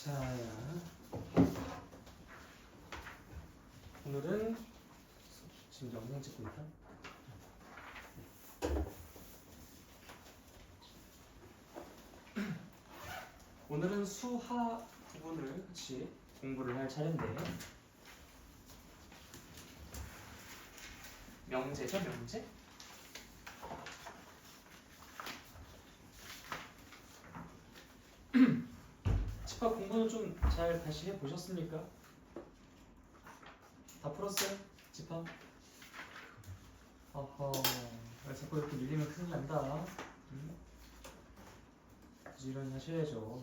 자, 오늘은 지금 영상 찍고 있다. 오늘은 수하 부분을 같이 공부를 할 차례인데, 명제죠, 명제? 집합 공부는 좀 잘 다시 해보셨습니까? 다 풀었어요? 집합? 어허, 자꾸 이렇게 밀리면 큰일 난다. 부지런히 하셔야죠.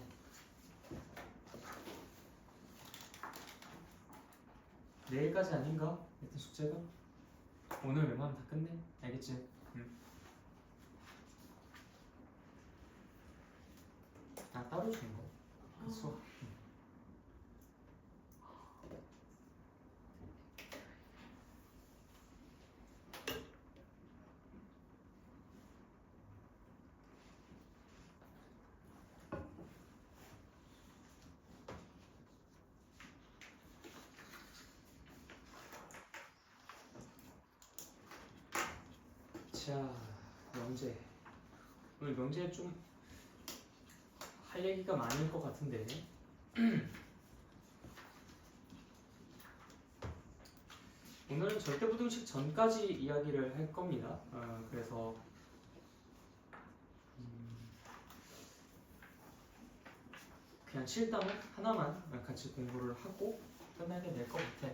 내일까지 아닌가? 일단 숙제가? 오늘 웬만하면 다 끝내? 알겠지? 아, 따로 주는 거? 그 수업. 자, 명제. 오늘 명제 좀 할 얘기가 많을 것 같은데 오늘은 절대부등식 전까지 이야기를 할 겁니다. 그래서 그냥 7단원 하나만 같이 공부를 하고 끝나게 될 것 같아.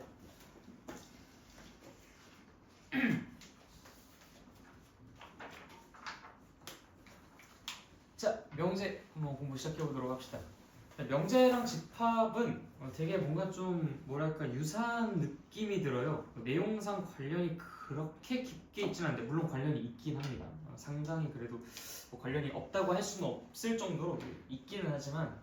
자, 명제 한번 공부 시작해 보도록 합시다. 명제랑 집합은 되게 뭔가 좀 뭐랄까 유사한 느낌이 들어요. 내용상 관련이 그렇게 깊게 있지는 않은데 물론 관련이 있긴 합니다. 상당히 그래도 뭐 관련이 없다고 할 수는 없을 정도로 있기는 하지만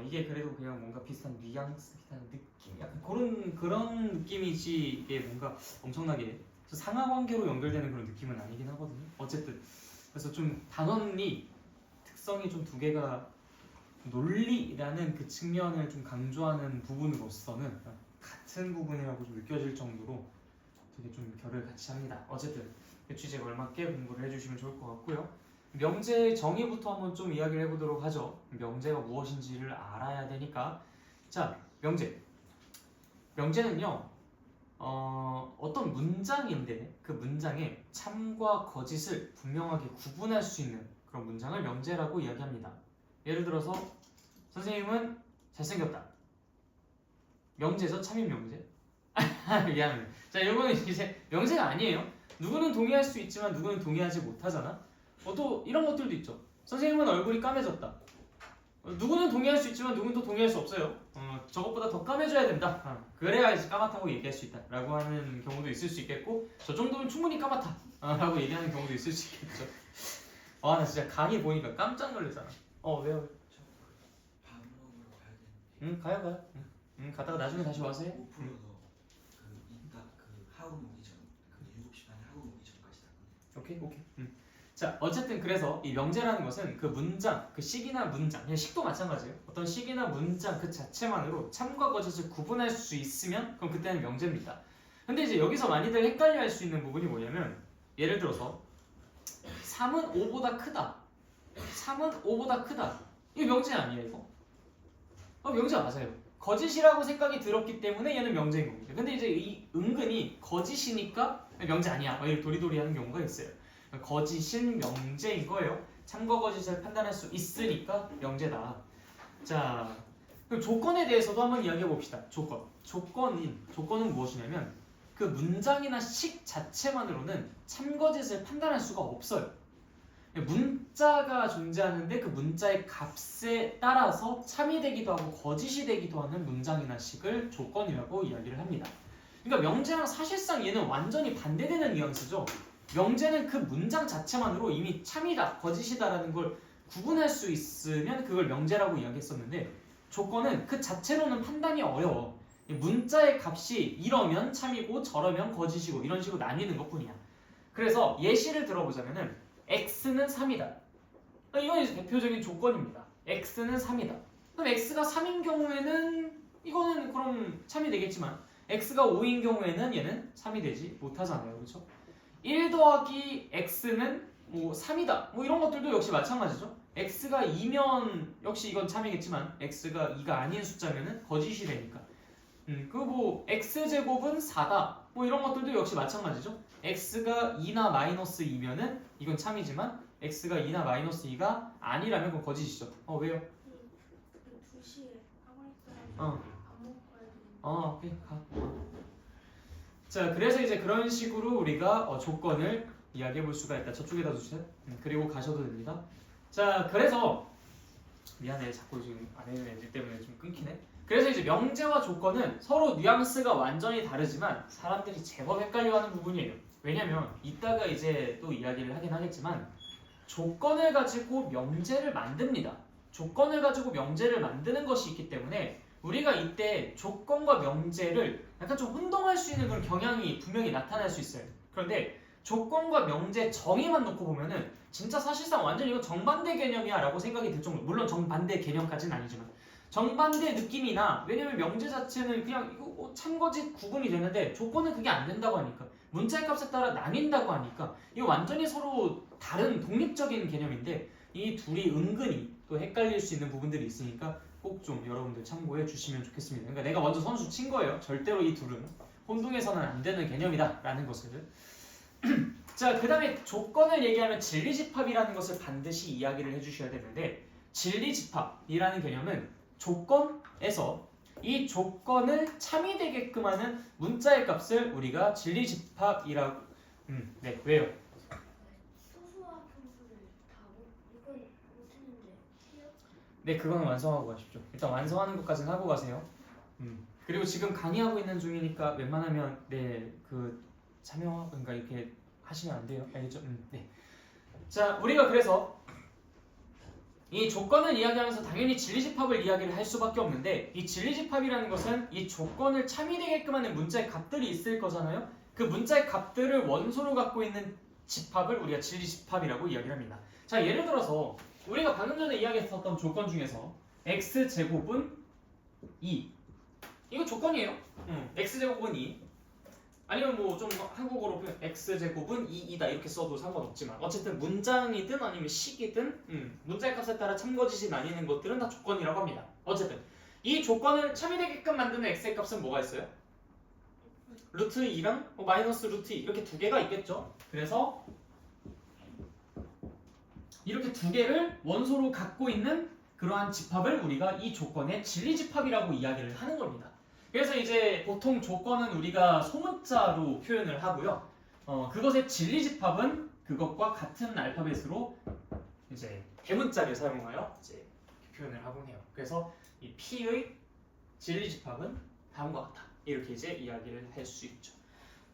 이게 그래도 그냥 뭔가 비슷한 뉘앙스, 비슷한 느낌, 약간 그런 느낌이지 이게 뭔가 엄청나게 상하관계로 연결되는 그런 느낌은 아니긴 하거든요. 어쨌든 그래서 좀 단원이 특성이 좀 두 개가 논리라는 그 측면을 좀 강조하는 부분으로서는 같은 부분이라고 좀 느껴질 정도로 되게 좀 결을 같이 합니다. 어쨌든 그 취지에 걸맞게 공부를 해주시면 좋을 것 같고요. 명제 정의부터 한번 좀 이야기를 해보도록 하죠. 명제가 무엇인지를 알아야 되니까. 자, 명제. 명제는요, 어떤 문장인데 그 문장의 참과 거짓을 분명하게 구분할 수 있는 그런 문장을 명제라고 이야기합니다. 예를 들어서 선생님은 잘생겼다. 명제죠? 참인 명제? 미안합니다. 자, 이거는 이제 명제가 아니에요. 누구는 동의할 수 있지만 누구는 동의하지 못하잖아. 또 이런 것들도 있죠. 선생님은 얼굴이 까매졌다. 누구는 동의할 수 있지만 누구는 또 동의할 수 없어요. 저것보다 더 까매져야 된다. 그래야 이제 까맣다고 얘기할 수 있다 라고 하는 경우도 있을 수 있겠고, 저 정도면 충분히 까맣다 라고 얘기하는 경우도 있을 수 있겠죠. 나 진짜 강의 보니까 깜짝 놀랐잖아. 왜요? 밥 먹으러 가야 되는데. 가요. 가다가 나중에 다시 와서 해. 5%더 그 이따 그 학원 오기 전, 그 7시 반에 학원 오기 전까지 다 끝내. 오케이. 자, 어쨌든 그래서 이 명제라는 것은 그 문장, 그 식이나 문장, 그냥 식도 마찬가지예요. 어떤 식이나 문장 그 자체만으로 참과 거짓을 구분할 수 있으면 그럼 그때는 명제입니다. 근데 이제 여기서 많이들 헷갈려할 수 있는 부분이 뭐냐면, 예를 들어서 3은 5보다 크다. 3은 5보다 크다. 이거 명제 아니에요, 이거? 명제 맞아요. 거짓이라고 생각이 들었기 때문에 얘는 명제인 겁니다. 근데 이제 이 은근히 거짓이니까 명제 아니야, 이렇게 도리도리 하는 경우가 있어요. 거짓은 명제인 거예요. 참과 거짓을 판단할 수 있으니까 명제다. 자, 그럼 조건에 대해서도 한번 이야기해 봅시다. 조건은 무엇이냐면 그 문장이나 식 자체만으로는 참거짓을 판단할 수가 없어요. 문자가 존재하는데 그 문자의 값에 따라서 참이 되기도 하고 거짓이 되기도 하는 문장이나 식을 조건이라고 이야기를 합니다. 그러니까 명제랑 사실상 얘는 완전히 반대되는 뉘앙스죠. 명제는 그 문장 자체만으로 이미 참이다, 거짓이다라는 걸 구분할 수 있으면 그걸 명제라고 이야기했었는데, 조건은 그 자체로는 판단이 어려워. 문자의 값이 이러면 참이고 저러면 거짓이고 이런 식으로 나뉘는 것뿐이야. 그래서 예시를 들어보자면은 x는 3이다. 이건 대표적인 조건입니다. x는 3이다. 그럼 x가 3인 경우에는 이거는 그럼 참이 되겠지만 x가 5인 경우에는 얘는 참이 되지 못하잖아요. 그렇죠? 1 더하기 x는 뭐 3이다. 뭐 이런 것들도 역시 마찬가지죠. x가 2면 역시 이건 참이겠지만 x가 2가 아닌 숫자면은 거짓이 되니까. 그 뭐 x제곱은 4다. 뭐 이런 것들도 역시 마찬가지죠. x가 2나 마이너스 2면은 이건 참이지만 x가 2나 마이너스 2가 아니라면 그건 거짓이죠. 왜요? 2시에 학원 있어가지고 어. 밥 먹고 가야 돼. 오케이 가. 자, 그래서 이제 그런 식으로 우리가 조건을 이야기해 볼 수가 있다. 저쪽에다 두세요. 그리고 가셔도 됩니다. 자, 그래서 미안해. 자꾸 지금 안 해는 애들 때문에 좀 끊기네. 그래서 이제 명제와 조건은 서로 뉘앙스가 완전히 다르지만 사람들이 제법 헷갈려하는 부분이에요. 왜냐면 이따가 이제 또 이야기를 하긴 하겠지만 조건을 가지고 명제를 만듭니다. 조건을 가지고 명제를 만드는 것이 있기 때문에 우리가 이때 조건과 명제를 약간 좀 혼동할 수 있는 그런 경향이 분명히 나타날 수 있어요. 그런데 조건과 명제 정의만 놓고 보면은 진짜 사실상 완전 이거 정반대 개념이야 라고 생각이 들 정도. 물론 정반대 개념까지는 아니지만 정반대 느낌이나 왜냐면 명제 자체는 그냥 이거 참거짓 구분이 되는데 조건은 그게 안 된다고 하니까 문자의 값에 따라 나뉜다고 하니까 이거 완전히 서로 다른 독립적인 개념인데 이 둘이 은근히 또 헷갈릴 수 있는 부분들이 있으니까 꼭 좀 여러분들 참고해 주시면 좋겠습니다. 그러니까 내가 먼저 선수 친 거예요. 절대로 이 둘은 혼동해서는 안 되는 개념이다 라는 것을. 자, 그 다음에 조건을 얘기하면 진리집합이라는 것을 반드시 이야기를 해주셔야 되는데 진리집합이라는 개념은 조건에서 이 조건을 참이되게끔 하는 문자의 값을 우리가 진리집합이라고 네, 왜요? 소수와 평수를 다 이건 못했는데 해요? 네, 그거는 완성하고 가십시오. 일단 완성하는 것까지는 하고 가세요. 그리고 지금 강의하고 있는 중이니까 웬만하면 네, 그 참여 그러니까 이렇게 하시면 안 돼요. 알겠죠? 네. 자, 우리가 그래서 이 조건을 이야기하면서 당연히 진리집합을 이야기를 할 수밖에 없는데 이 진리집합이라는 것은 이 조건을 참이되게끔 하는 문자의 값들이 있을 거잖아요. 그 문자의 값들을 원소로 갖고 있는 집합을 우리가 진리집합이라고 이야기를 합니다. 자, 예를 들어서 우리가 방금 전에 이야기했었던 조건 중에서 x제곱은 2 이거 조건이에요. x제곱은 2 아니면 뭐 좀 한국어로 표현 x제곱은 2이다 이렇게 써도 상관없지만 어쨌든 문장이든 아니면 식이든 문자의 값에 따라 참거짓이 나뉘는 것들은 다 조건이라고 합니다. 어쨌든 이 조건을 참이되게끔 만드는 x의 값은 뭐가 있어요? 루트 2랑 마이너스 루트 2 이렇게 두 개가 있겠죠. 그래서 이렇게 두 개를 원소로 갖고 있는 그러한 집합을 우리가 이 조건의 진리집합이라고 이야기를 하는 겁니다. 그래서 이제 보통 조건은 우리가 소문자로 표현을 하고요. 그것의 진리집합은 그것과 같은 알파벳으로 이제 대문자를 사용하여 이제 표현을 하곤 해요. 그래서 이 P의 진리집합은 다음과 같다. 이렇게 이제 이야기를 할 수 있죠.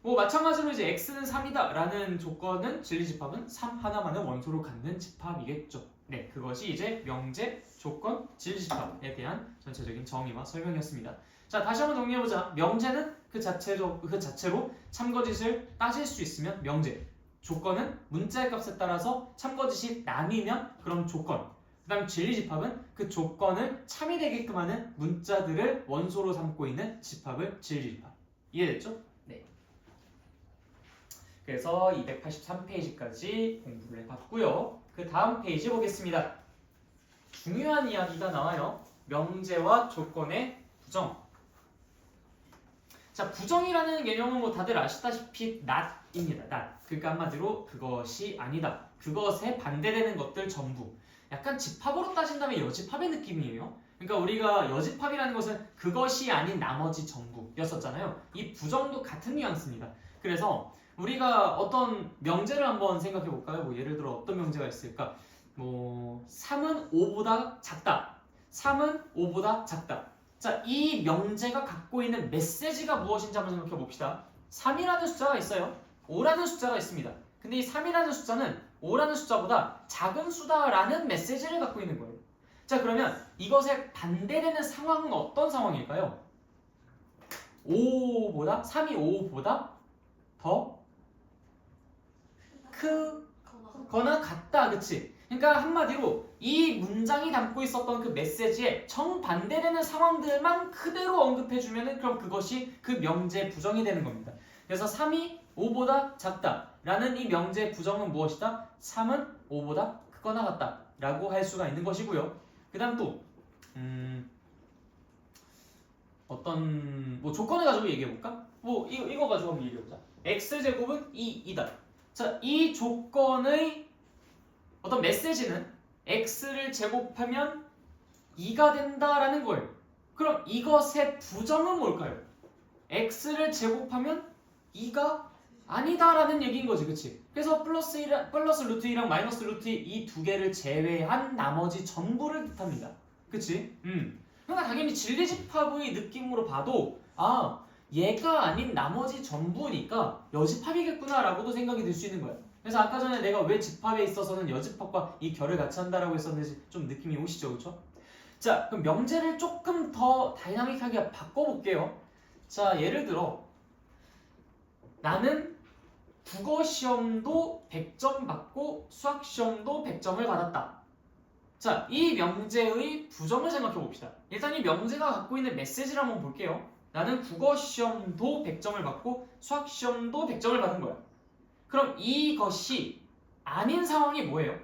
뭐 마찬가지로 이제 x는 3이다 라는 조건은 진리집합은 3 하나만을 원소로 갖는 집합이겠죠. 네, 그것이 이제 명제, 조건, 진리집합에 대한 전체적인 정의와 설명이었습니다. 자, 다시 한번 정리해보자. 명제는 그 자체로 참거짓을 따질 수 있으면 명제. 조건은 문자의 값에 따라서 참거짓이 나뉘면 그럼 조건. 그 다음 진리집합은 그 조건을 참이되게끔 하는 문자들을 원소로 삼고 있는 집합을 진리집합. 이해됐죠? 네. 그래서 283페이지까지 공부를 해봤고요. 그 다음 페이지 보겠습니다. 중요한 이야기가 나와요. 명제와 조건의 부정. 자, 부정이라는 개념은 뭐 다들 아시다시피 not입니다. not. 그러니까 한마디로 그것이 아니다. 그것에 반대되는 것들 전부. 약간 집합으로 따진다면 여집합의 느낌이에요. 그러니까 우리가 여집합이라는 것은 그것이 아닌 나머지 전부였었잖아요. 이 부정도 같은 뉘앙스입니다. 그래서 우리가 어떤 명제를 한번 생각해 볼까요? 뭐 예를 들어 어떤 명제가 있을까? 뭐 3은 5보다 작다. 3은 5보다 작다. 자, 이 명제가 갖고 있는 메시지가 무엇인지 한번 생각해 봅시다. 3이라는 숫자가 있어요. 5라는 숫자가 있습니다. 근데 이 3이라는 숫자는 5라는 숫자보다 작은 수다라는 메시지를 갖고 있는 거예요. 자, 그러면 이것에 반대되는 상황은 어떤 상황일까요? 3이 5보다 더 크거나 같다. 그치? 그러니까 한마디로 이 문장이 담고 있었던 그 메시지에 정반대되는 상황들만 그대로 언급해주면은 그럼 그것이 그 명제 부정이 되는 겁니다. 그래서 3이 5보다 작다라는 이 명제 부정은 무엇이다? 3은 5보다 크거나 같다라고 할 수가 있는 것이고요. 그 다음 또 어떤 뭐 조건을 가지고 얘기해볼까? 뭐 이거 가지고 한번 얘기해보자. x제곱은 2이다. 자, 이 조건의 어떤 메시지는 x를 제곱하면 2가 된다라는 거예요. 그럼 이것의 부정은 뭘까요? x를 제곱하면 2가 아니다라는 얘기인 거지, 그치? 그래서 플러스 루트 2랑 마이너스 루트 2 이 두 개를 제외한 나머지 전부를 뜻합니다. 그치? 그러니까 당연히 진리집합의 느낌으로 봐도 얘가 아닌 나머지 전부니까 여집합이겠구나라고도 생각이 들 수 있는 거야. 그래서 아까 전에 내가 왜 집합에 있어서는 여집합과 이 결을 같이 한다라고 했었는지 좀 느낌이 오시죠, 그렇죠? 자, 그럼 명제를 조금 더 다이나믹하게 바꿔볼게요. 자, 예를 들어 나는 국어 시험도 100점 받고 수학 시험도 100점을 받았다. 자, 이 명제의 부정을 생각해 봅시다. 일단 이 명제가 갖고 있는 메시지를 한번 볼게요. 나는 국어 시험도 100점을 받고 수학 시험도 100점을 받은 거야. 그럼 이것이 아닌 상황이 뭐예요?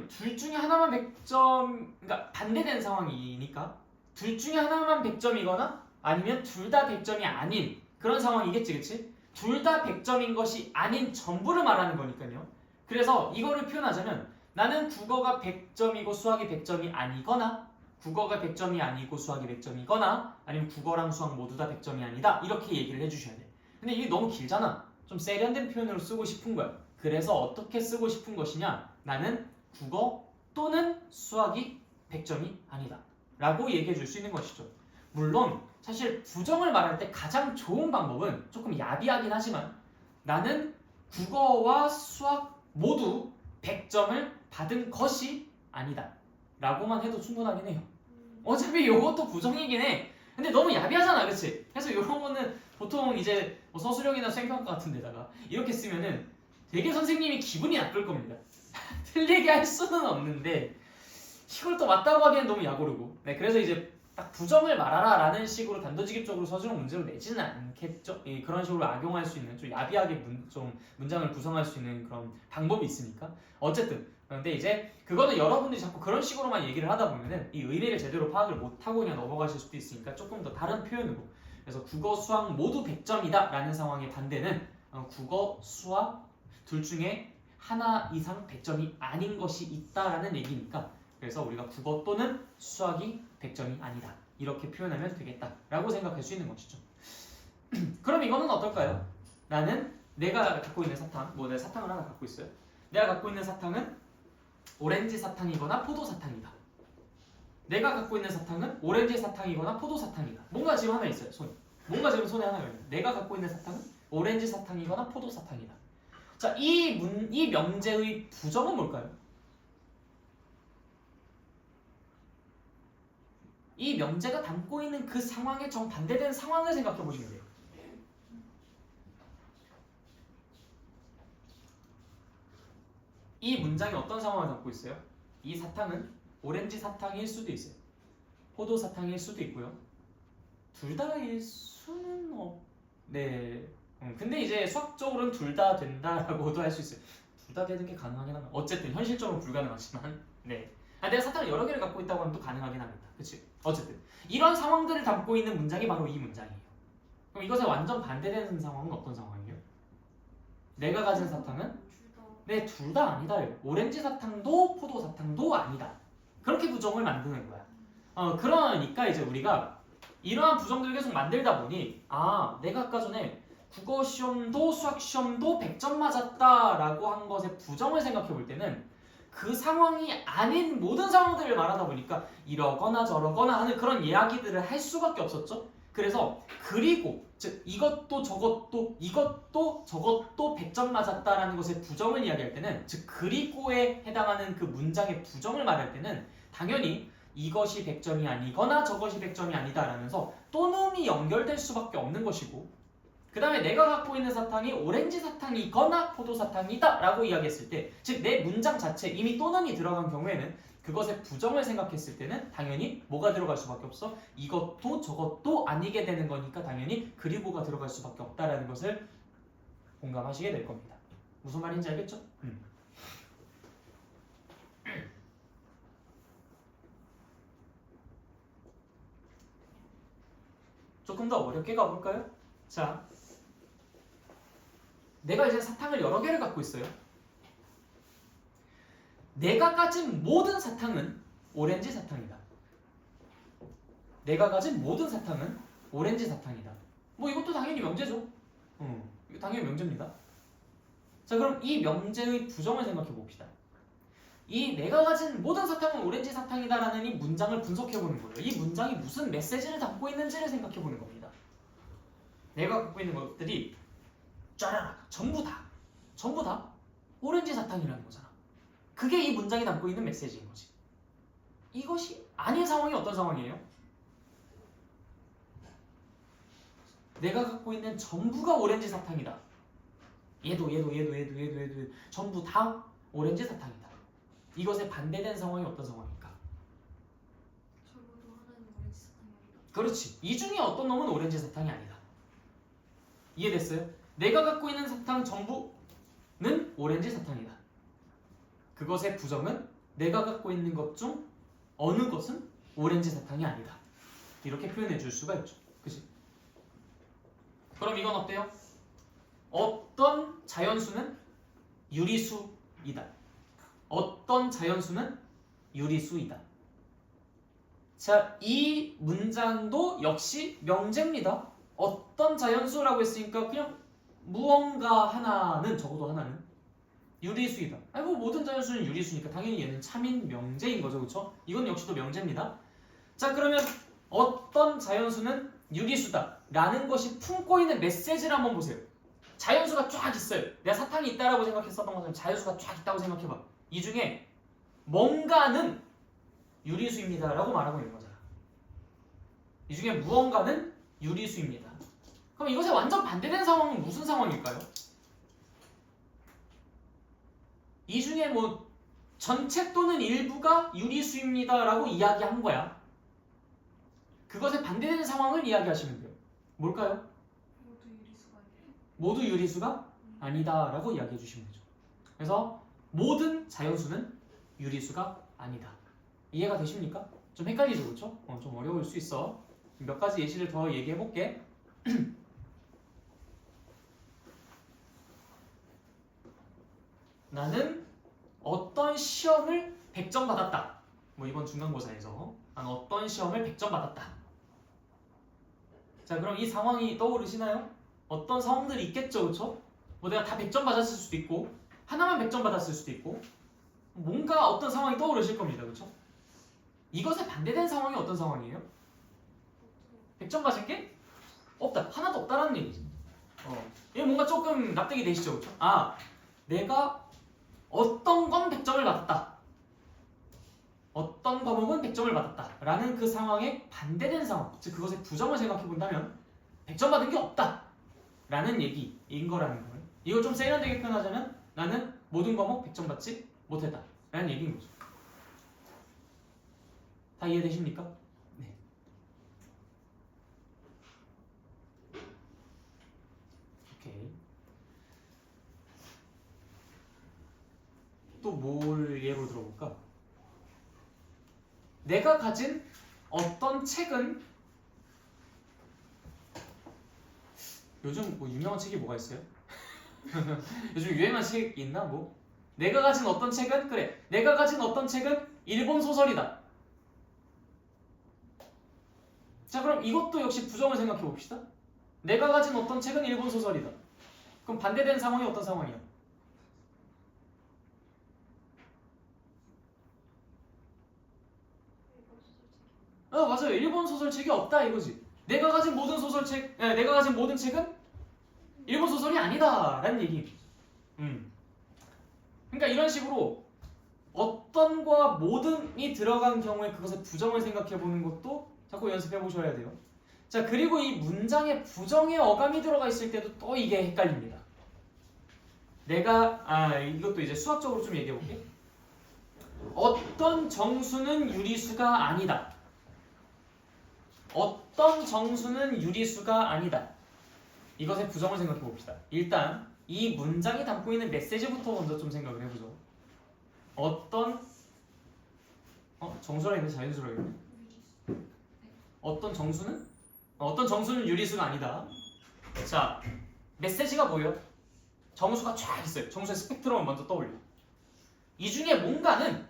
둘 중에 하나만 100점, 그러니까 반대된 상황이니까 둘 중에 하나만 100점이거나 아니면 둘 다 100점이 아닌 그런 상황이겠지, 그치? 둘 다 100점인 것이 아닌 전부를 말하는 거니까요. 그래서 이거를 표현하자면 나는 국어가 100점이고 수학이 100점이 아니거나 국어가 100점이 아니고 수학이 100점이거나 아니면 국어랑 수학 모두 다 100점이 아니다 이렇게 얘기를 해주셔야 돼. 근데 이게 너무 길잖아. 좀 세련된 표현으로 쓰고 싶은 거야. 그래서 어떻게 쓰고 싶은 것이냐? 나는 국어 또는 수학이 100점이 아니다 라고 얘기해 줄 수 있는 것이죠. 물론 사실 부정을 말할 때 가장 좋은 방법은 조금 야비하긴 하지만 나는 국어와 수학 모두 100점을 받은 것이 아니다 라고만 해도 충분하긴 해요. 어차피 이것도 부정이긴 해. 근데 너무 야비하잖아, 그치? 그래서 이런 거는 보통 이제 뭐 서술형이나 수행평가 같은 데다가 이렇게 쓰면은 되게 선생님이 기분이 나쁠 겁니다. 틀리게 할 수는 없는데 이걸 또 맞다고 하기엔 너무 야구르고. 네, 그래서 이제 딱 부정을 말하라 라는 식으로 단도직입적으로 서술형 문제로 내지는 않겠죠. 그런 식으로 악용할 수 있는 좀 야비하게 좀 문장을 구성할 수 있는 그런 방법이 있으니까. 어쨌든 근데 이제 그거는 여러분들이 자꾸 그런 식으로만 얘기를 하다 보면은 이 의미를 제대로 파악을 못하고 그냥 넘어가실 수도 있으니까 조금 더 다른 표현으로. 그래서 국어, 수학 모두 100점이다 라는 상황의 반대는 국어, 수학 둘 중에 하나 이상 100점이 아닌 것이 있다라는 얘기니까. 그래서 우리가 국어 또는 수학이 100점이 아니다 이렇게 표현하면 되겠다라고 생각할 수 있는 것이죠. 그럼 이거는 어떨까요? 나는 내가 갖고 있는 사탕, 뭐 내가 사탕을 하나 갖고 있어요. 내가 갖고 있는 사탕은 오렌지 사탕이거나 포도 사탕이다. 내가 갖고 있는 사탕은 오렌지 사탕이거나 포도 사탕이다. 뭔가 지금 하나 있어요, 손에. 뭔가 지금 손에 하나가 있어요. 내가 갖고 있는 사탕은 오렌지 사탕이거나 포도 사탕이다. 자, 이 명제의 부정은 뭘까요? 이 명제가 담고 있는 그 상황에 정반대된 상황을 생각해 보시면 돼요. 이 문장이 어떤 상황을 담고 있어요? 이 사탕은 오렌지 사탕일 수도 있어요. 포도 사탕일 수도 있고요. 둘 다일 수는 네. 근데 이제 수학적으로는 둘 다 된다라고도 할 수 있어요. 둘 다 되는 게 가능하긴 합니다. 어쨌든 현실적으로 불가능하지만 네. 내가 사탕을 여러 개를 갖고 있다고 하면 또 가능하긴 합니다. 그치? 어쨌든 이런 상황들을 담고 있는 문장이 바로 이 문장이에요. 그럼 이것에 완전 반대되는 상황은 어떤 상황이에요? 내가 가진 사탕은 네, 둘 다 아니다예요. 오렌지 사탕도 포도 사탕도 아니다. 그렇게 부정을 만드는 거야. 그러니까 이제 우리가 이러한 부정들을 계속 만들다 보니 내가 아까 전에 국어 시험도 수학 시험도 100점 맞았다라고 한 것의 부정을 생각해 볼 때는 그 상황이 아닌 모든 상황들을 말하다 보니까 이러거나 저러거나 하는 그런 이야기들을 할 수밖에 없었죠. 그래서 그리고 즉 이것도 저것도 이것도 저것도 100점 맞았다라는 것의 부정을 이야기할 때는 즉 그리고에 해당하는 그 문장의 부정을 말할 때는 당연히 이것이 100점이 아니거나 저것이 100점이 아니다라면서 또는이 연결될 수밖에 없는 것이고 그 다음에 내가 갖고 있는 사탕이 오렌지 사탕이거나 포도 사탕이다 라고 이야기했을 때, 즉 내 문장 자체 이미 또는이 들어간 경우에는 그것의 부정을 생각했을 때는 당연히 뭐가 들어갈 수밖에 없어? 이것도 저것도 아니게 되는 거니까 당연히 그리고가 들어갈 수밖에 없다라는 것을 공감하시게 될 겁니다. 무슨 말인지 알겠죠? 조금 더 어렵게 가볼까요? 자, 내가 이제 사탕을 여러 개를 갖고 있어요. 내가 가진 모든 사탕은 오렌지 사탕이다. 내가 가진 모든 사탕은 오렌지 사탕이다. 뭐 이것도 당연히 명제죠. 이거 당연히 명제입니다. 자, 그럼 이 명제의 부정을 생각해 봅시다. 이 내가 가진 모든 사탕은 오렌지 사탕이다라는 이 문장을 분석해 보는 거예요. 이 문장이 무슨 메시지를 담고 있는지를 생각해 보는 겁니다. 내가 갖고 있는 것들이 짜라라 전부 다 오렌지 사탕이라는 거잖아. 그게 이 문장이 담고 있는 메시지인 거지. 이것이 아닌 상황이 어떤 상황이에요? 내가 갖고 있는 전부가 오렌지 사탕이다. 얘도 전부 다 오렌지 사탕이다. 이것에 반대된 상황이 어떤 상황일까? 적어도 하나는 오렌지 사탕이 아니다. 그렇지. 이 중에 어떤 놈은 오렌지 사탕이 아니다. 이해됐어요? 내가 갖고 있는 사탕 전부는 오렌지 사탕이다. 그것의 부정은 내가 갖고 있는 것 중 어느 것은 오렌지 사탕이 아니다. 이렇게 표현해 줄 수가 있죠. 그치? 그럼 이건 어때요? 어떤 자연수는 유리수이다. 어떤 자연수는 유리수이다. 자, 이 문장도 역시 명제입니다. 어떤 자연수라고 했으니까 그냥 무언가 하나는, 적어도 하나는 유리수이다. 아이고, 모든 자연수는 유리수니까 당연히 얘는 참인 명제인 거죠. 그렇죠? 이건 역시도 명제입니다. 자, 그러면 어떤 자연수는 유리수다 라는 것이 품고 있는 메시지를 한번 보세요. 자연수가 쫙 있어요. 내가 사탕이 있다라고 생각했었던 것처럼 자연수가 쫙 있다고 생각해봐. 이 중에 뭔가는 유리수입니다 라고 말하고 있는 거잖아. 이 중에 무언가는 유리수입니다. 그럼 이것에 완전 반대된 상황은 무슨 상황일까요? 이 중에 뭐 전체 또는 일부가 유리수입니다 라고 이야기한 거야. 그것에 반대되는 상황을 이야기하시면 돼요. 뭘까요? 모두 유리수가 아니다. 모두 유리수가 아니다 라고 이야기해 주시면 되죠. 그래서 모든 자연수는 유리수가 아니다. 이해가 되십니까? 좀 헷갈리죠, 그렇죠? 좀 어려울 수 있어. 몇 가지 예시를 더 얘기해 볼게. 나는 어떤 시험을 100점 받았다. 뭐 이번 중간고사에서 난 어떤 시험을 100점 받았다. 자, 그럼 이 상황이 떠오르시나요? 어떤 상황들이 있겠죠, 그렇죠? 뭐 내가 다 100점 받았을 수도 있고 하나만 100점 받았을 수도 있고 뭔가 어떤 상황이 떠오르실 겁니다, 그렇죠? 이것에 반대된 상황이 어떤 상황이에요? 100점 가진 게 없다. 하나도 없다라는 얘기지. 이게 뭔가 조금 납득이 되시죠, 그렇죠? 아, 내가 어떤 건 100점을 받았다. 어떤 과목은 100점을 받았다. 라는 그 상황에 반대된 상황, 즉 그것의 부정을 생각해 본다면 100점 받은 게 없다. 라는 얘기인 거라는 거예요. 이걸 좀 세련되게 표현하자면 나는 모든 과목 100점 받지 못했다. 라는 얘기인 거죠. 다 이해되십니까? 네. 오케이. 또 뭘 예로 들어볼까? 내가 가진 어떤 책은 요즘 뭐 유명한 책이 뭐가 있어요? 요즘 유행한 책 있나 뭐? 내가 가진 어떤 책은 그래. 내가 가진 어떤 책은 일본 소설이다. 자, 그럼 이것도 역시 부정을 생각해 봅시다. 내가 가진 어떤 책은 일본 소설이다. 그럼 반대된 상황이 어떤 상황이야? 맞아요. 일본 소설책이 없다 이거지. 내가 가진 모든 소설책, 내가 가진 모든 책은 일본 소설이 아니다라는 얘기. 그러니까 이런 식으로 어떤과 모든이 들어간 경우에 그것의 부정을 생각해 보는 것도 자꾸 연습해 보셔야 돼요. 자, 그리고 이 문장에 부정의 어감이 들어가 있을 때도 또 이게 헷갈립니다. 이것도 이제 수학적으로 좀 얘기해 볼게. 어떤 정수는 유리수가 아니다. 어떤 정수는 유리수가 아니다. 이것의 부정을 생각해 봅시다. 일단 이 문장이 담고 있는 메시지부터 먼저 좀 생각을 해보죠. 어떤 정수라 했네, 자연수라 했네. 어떤 정수는 유리수가 아니다. 자, 메시지가 뭐예요? 정수가 쫙 있어요. 정수의 스펙트럼을 먼저 떠올려. 이 중에 뭔가는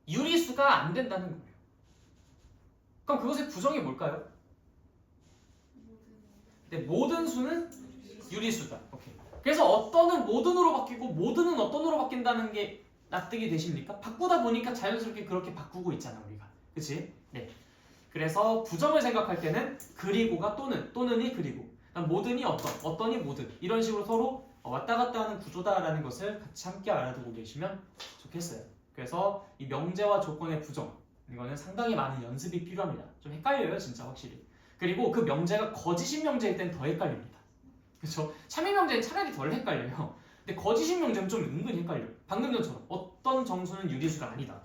유리수가 안 된다는 거예요. 그럼 그것의 부정이 뭘까요? 네, 모든 수는 유리수다. 오케이. 그래서 어떤은 모든으로 바뀌고 모든은 어떤으로 바뀐다는 게 납득이 되십니까? 바꾸다 보니까 자연스럽게 그렇게 바꾸고 있잖아 우리가. 그치? 네. 그래서 부정을 생각할 때는 그리고가 또는이 그리고, 모든이 어떤이 모든, 이런 식으로 서로 왔다 갔다 하는 구조다라는 것을 같이 함께 알아두고 계시면 좋겠어요. 그래서 이 명제와 조건의 부정, 이거는 상당히 많은 연습이 필요합니다. 좀 헷갈려요 진짜 확실히. 그리고 그 명제가 거짓인 명제일 땐 더 헷갈립니다. 그렇죠? 참인 명제는 차라리 덜 헷갈려요. 근데 거짓인 명제는 좀 은근히 헷갈려요. 방금 전처럼 어떤 정수는 유리수가 아니다.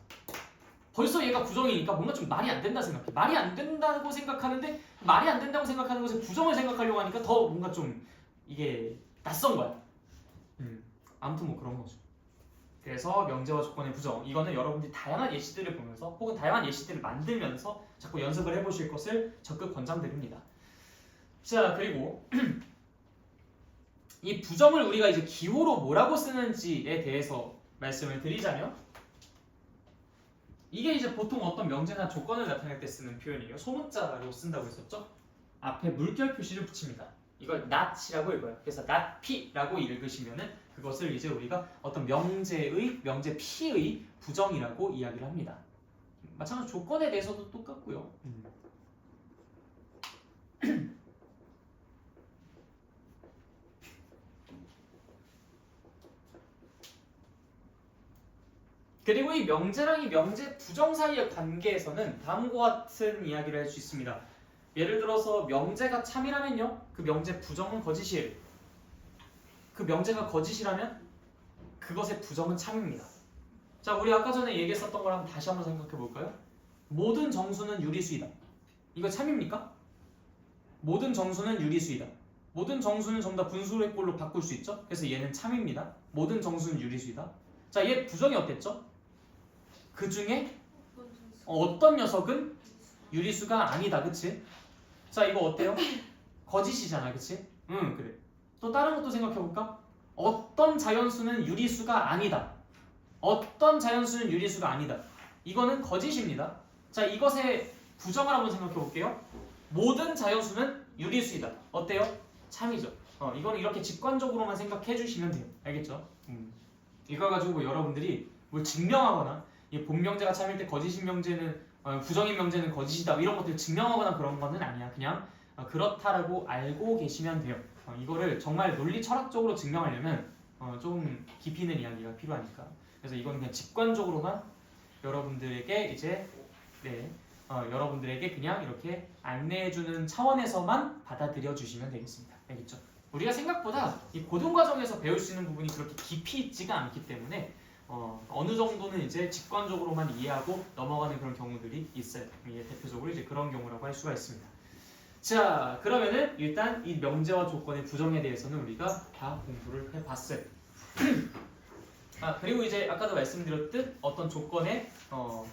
벌써 얘가 부정이니까 뭔가 좀 말이 안 된다 생각해. 말이 안 된다고 생각하는데 말이 안 된다고 생각하는 것에 부정을 생각하려고 하니까 더 뭔가 좀 이게 낯선 거야. 아무튼 뭐 그런 거죠. 그래서 명제와 조건의 부정, 이거는 여러분들이 다양한 예시들을 보면서 혹은 다양한 예시들을 만들면서 자꾸 연습을 해보실 것을 적극 권장드립니다. 자, 그리고 이 부정을 우리가 이제 기호로 뭐라고 쓰는지에 대해서 말씀을 드리자면, 이게 이제 보통 어떤 명제나 조건을 나타낼 때 쓰는 표현이에요. 소문자로 쓴다고 했었죠? 앞에 물결 표시를 붙입니다. 이걸 not이라고 읽어요. 그래서 not p라고 읽으시면은 그것을 이제 우리가 어떤 명제 p의 부정이라고 이야기를 합니다. 마찬가지로 조건에 대해서도 똑같고요. 그리고 이 명제랑 이 명제 부정 사이의 관계에서는 다음과 같은 이야기를 할 수 있습니다. 예를 들어서 명제가 참이라면요, 그 명제 부정은 거짓이에요. 그 명제가 거짓이라면 그것의 부정은 참입니다. 자, 우리 아까 전에 얘기했었던 걸 다시 한번 생각해 볼까요? 모든 정수는 유리수이다. 이거 참입니까? 모든 정수는 유리수이다. 모든 정수는 전부 다 분수의 꼴로 바꿀 수 있죠? 그래서 얘는 참입니다. 모든 정수는 유리수이다. 자, 얘 부정이 어땠죠? 그 중에 어떤 녀석은 유리수가 아니다. 그치? 자, 이거 어때요? 거짓이잖아. 그치? 그래. 또 다른 것도 생각해볼까? 어떤 자연수는 유리수가 아니다. 어떤 자연수는 유리수가 아니다. 이거는 거짓입니다. 자, 이것의 부정을 한번 생각해볼게요. 모든 자연수는 유리수이다. 어때요? 참이죠. 이거는 이렇게 직관적으로만 생각해주시면 돼요. 알겠죠? 이거 가지고 여러분들이 뭘 증명하거나 이 본명제가 참일 때 거짓인 명제는 부정인 명제는 거짓이다 이런 것들 증명하거나 그런 거는 아니야. 그냥 그렇다라고 알고 계시면 돼요. 이거를 정말 논리 철학적으로 증명하려면 좀 깊이 있는 이야기가 필요하니까. 그래서 이거는 그냥 직관적으로만 여러분들에게 이제 여러분들에게 그냥 이렇게 안내해주는 차원에서만 받아들여 주시면 되겠습니다. 알겠죠? 우리가 생각보다 이 고등 과정에서 배울 수 있는 부분이 그렇게 깊이 있지가 않기 때문에 어느 정도는 이제 직관적으로만 이해하고 넘어가는 그런 경우들이 있어요. 이게 대표적으로 이제 그런 경우라고 할 수가 있습니다. 자, 그러면은 일단 이 명제와 조건의 부정에 대해서는 우리가 다 공부를 해봤어요. 그리고 이제 아까도 말씀드렸듯 어떤 조건의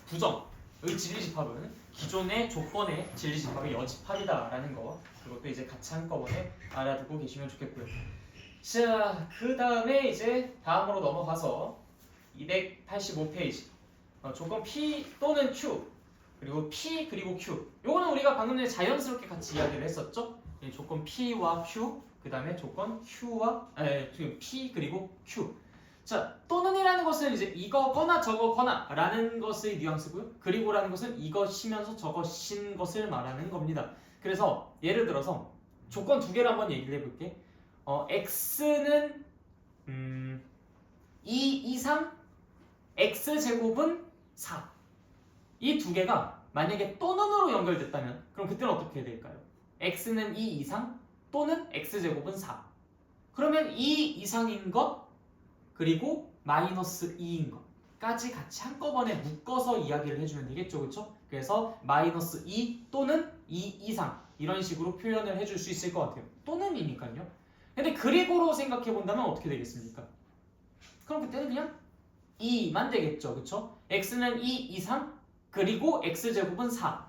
부정의 진리집합은 기존의 조건의 진리집합의 여집합이다라는 거, 그것도 이제 같이 한꺼번에 알아두고 계시면 좋겠고요. 자, 그 다음에 이제 다음으로 넘어가서 285페이지 조건 P 또는 Q 그리고 P 그리고 Q, 요거는 우리가 방금 전에 자연스럽게 같이 이야기를 했었죠. 조건 P와 Q, 그 다음에 조건 Q와 P 그리고 Q. 자, 또는이라는 것은 이제 이거거나 저거거나 라는 것의 뉘앙스고요. 그리고라는 것은 이것이면서 저것인 것을 말하는 겁니다. 그래서 예를 들어서 조건 두 개를 한번 얘기를 해볼게. x는 2 이상 x제곱은 4. 이 두 개가 만약에 또는으로 연결됐다면 그럼 그때는 어떻게 해야 될까요? x는 2 이상 또는 x제곱은 4. 그러면 2 이상인 것 그리고 마이너스 2인 것까지 같이 한꺼번에 묶어서 이야기를 해주면 되겠죠, 그렇죠? 그래서 마이너스 2 또는 2 이상 이런 식으로 표현을 해줄 수 있을 것 같아요. 또는이니까요. 근데 그리고로 생각해 본다면 어떻게 되겠습니까? 그럼 그때는 그냥 2만 되겠죠, 그렇죠? x는 2 이상 그리고 x제곱은 4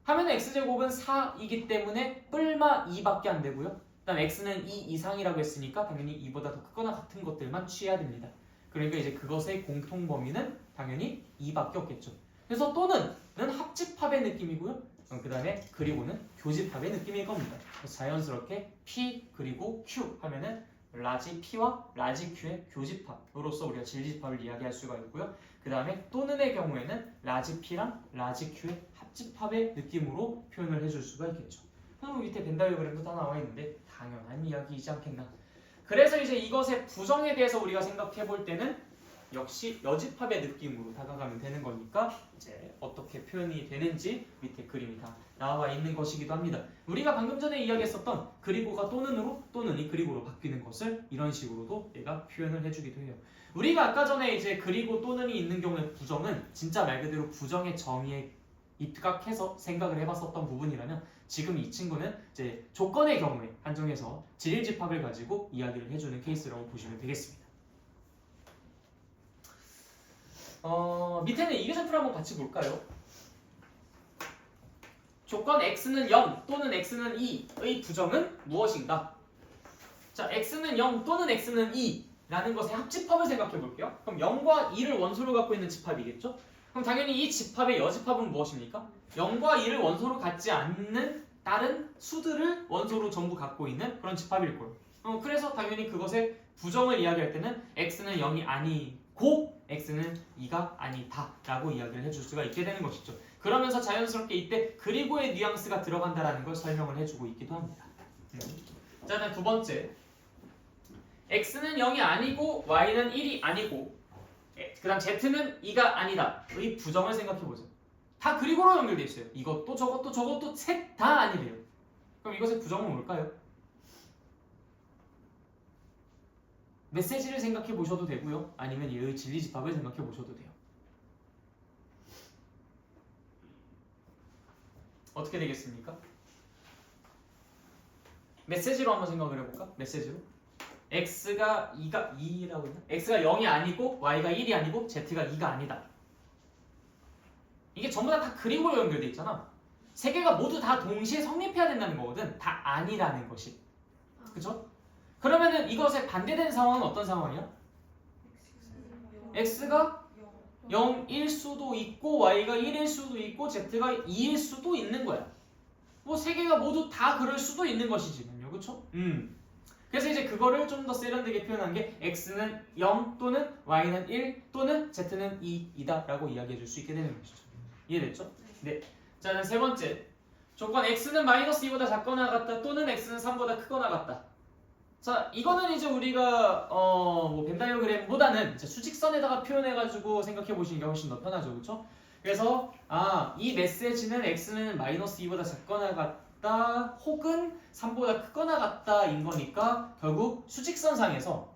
하면 x제곱은 4이기 때문에 뿔마 2밖에 안 되고요. 그 다음 x는 2 이상이라고 했으니까 당연히 2보다 더 크거나 같은 것들만 취해야 됩니다. 그러니까 이제 그것의 공통 범위는 당연히 2밖에 없겠죠. 그래서 또는은 합집합의 느낌이고요. 그 다음에 그리고는 교집합의 느낌일 겁니다. 그래서 자연스럽게 P 그리고 Q 하면은 라지 P와 라지 Q의 교집합으로서 우리가 질집합을 이야기할 수가 있고요. 그 다음에 또는의 경우에는 라지 P랑 라지 Q의 합집합의 느낌으로 표현을 해줄 수가 있겠죠. 그럼 밑에 벤 다이어그램도 다 나와 있는데 당연한 이야기이지 않겠나. 그래서 이제 이것의 부정에 대해서 우리가 생각해 볼 때는 역시 여집합의 느낌으로 다가가면 되는 거니까 이제 어떻게 표현이 되는지 밑에 그림이 다 나와 있는 것이기도 합니다. 우리가 방금 전에 이야기했었던 그리고가 또는으로 또는이 그리고로 바뀌는 것을 이런 식으로도 얘가 표현을 해주기도 해요. 우리가 아까 전에 이제 그리고 또는이 있는 경우에 부정은 진짜 말 그대로 부정의 정의에 입각해서 생각을 해봤었던 부분이라면 지금 이 친구는 이제 조건의 경우에 한정해서 질집합을 가지고 이야기를 해주는 케이스라고 보시면 되겠습니다. 밑에는 이규점표를 한번 같이 볼까요? 조건 x는 0 또는 x는 2의 부정은 무엇인가? 자, x는 0 또는 x는 2라는 것의 합집합을 생각해 볼게요. 그럼 0과 2를 원소로 갖고 있는 집합이겠죠? 그럼 당연히 이 집합의 여집합은 무엇입니까? 0과 2를 원소로 갖지 않는 다른 수들을 원소로 전부 갖고 있는 그런 집합일 거예요. 그래서 당연히 그것의 부정을 이야기할 때는 x는 0이 아니고 x는 2가 아니다 라고 이야기를 해줄 수가 있게 되는 것이죠. 그러면서 자연스럽게 이때 그리고의 뉘앙스가 들어간다라는 걸 설명을 해주고 있기도 합니다. 자, 다음 두 번째 x는 0이 아니고 y는 1이 아니고 그 다음 z는 2가 아니다 의 부정을 생각해보죠. 다 그리고로 연결되어 있어요. 이것도 저것도 저것도 셋 다 아니래요. 그럼 이것의 부정은 뭘까요? 메시지를 생각해 보셔도 되고요. 아니면 얘의 진리집합을 생각해 보셔도 돼요. 어떻게 되겠습니까? 메시지로 한번 생각을 해볼까? 메시지로 x가 2라고 했나? x가 0이 아니고 y가 1이 아니고 z가 2가 아니다. 이게 전부 다 그리고로 연결돼 있잖아. 세 개가 모두 다 동시에 성립해야 된다는 거거든. 다 아니라는 것이. 그죠? 그러면은 이것에 반대되는 상황은 어떤 상황이야? x가 0일 수도 있고 y가 1일 수도 있고 z가 2일 수도 있는 거야. 뭐 세 개가 모두 다 그럴 수도 있는 것이지만요. 그쵸? 그래서 이제 그거를 좀 더 세련되게 표현한 게 x는 0 또는 y는 1 또는 z는 2이다 라고 이야기해 줄 수 있게 되는 것이죠. 이해됐죠? 네. 자, 세 번째 조건 x는 마이너스 2보다 작거나 같다 또는 x는 3보다 크거나 같다. 자, 이거는 이제 우리가 뭐 벤 다이어그램보다는 수직선에다가 표현해가지고 생각해 보시는 게 훨씬 더 편하죠, 그렇죠? 그래서 이 메시지는 x는 마이너스 2보다 작거나 같다 혹은 3보다 크거나 같다인 거니까 결국 수직선상에서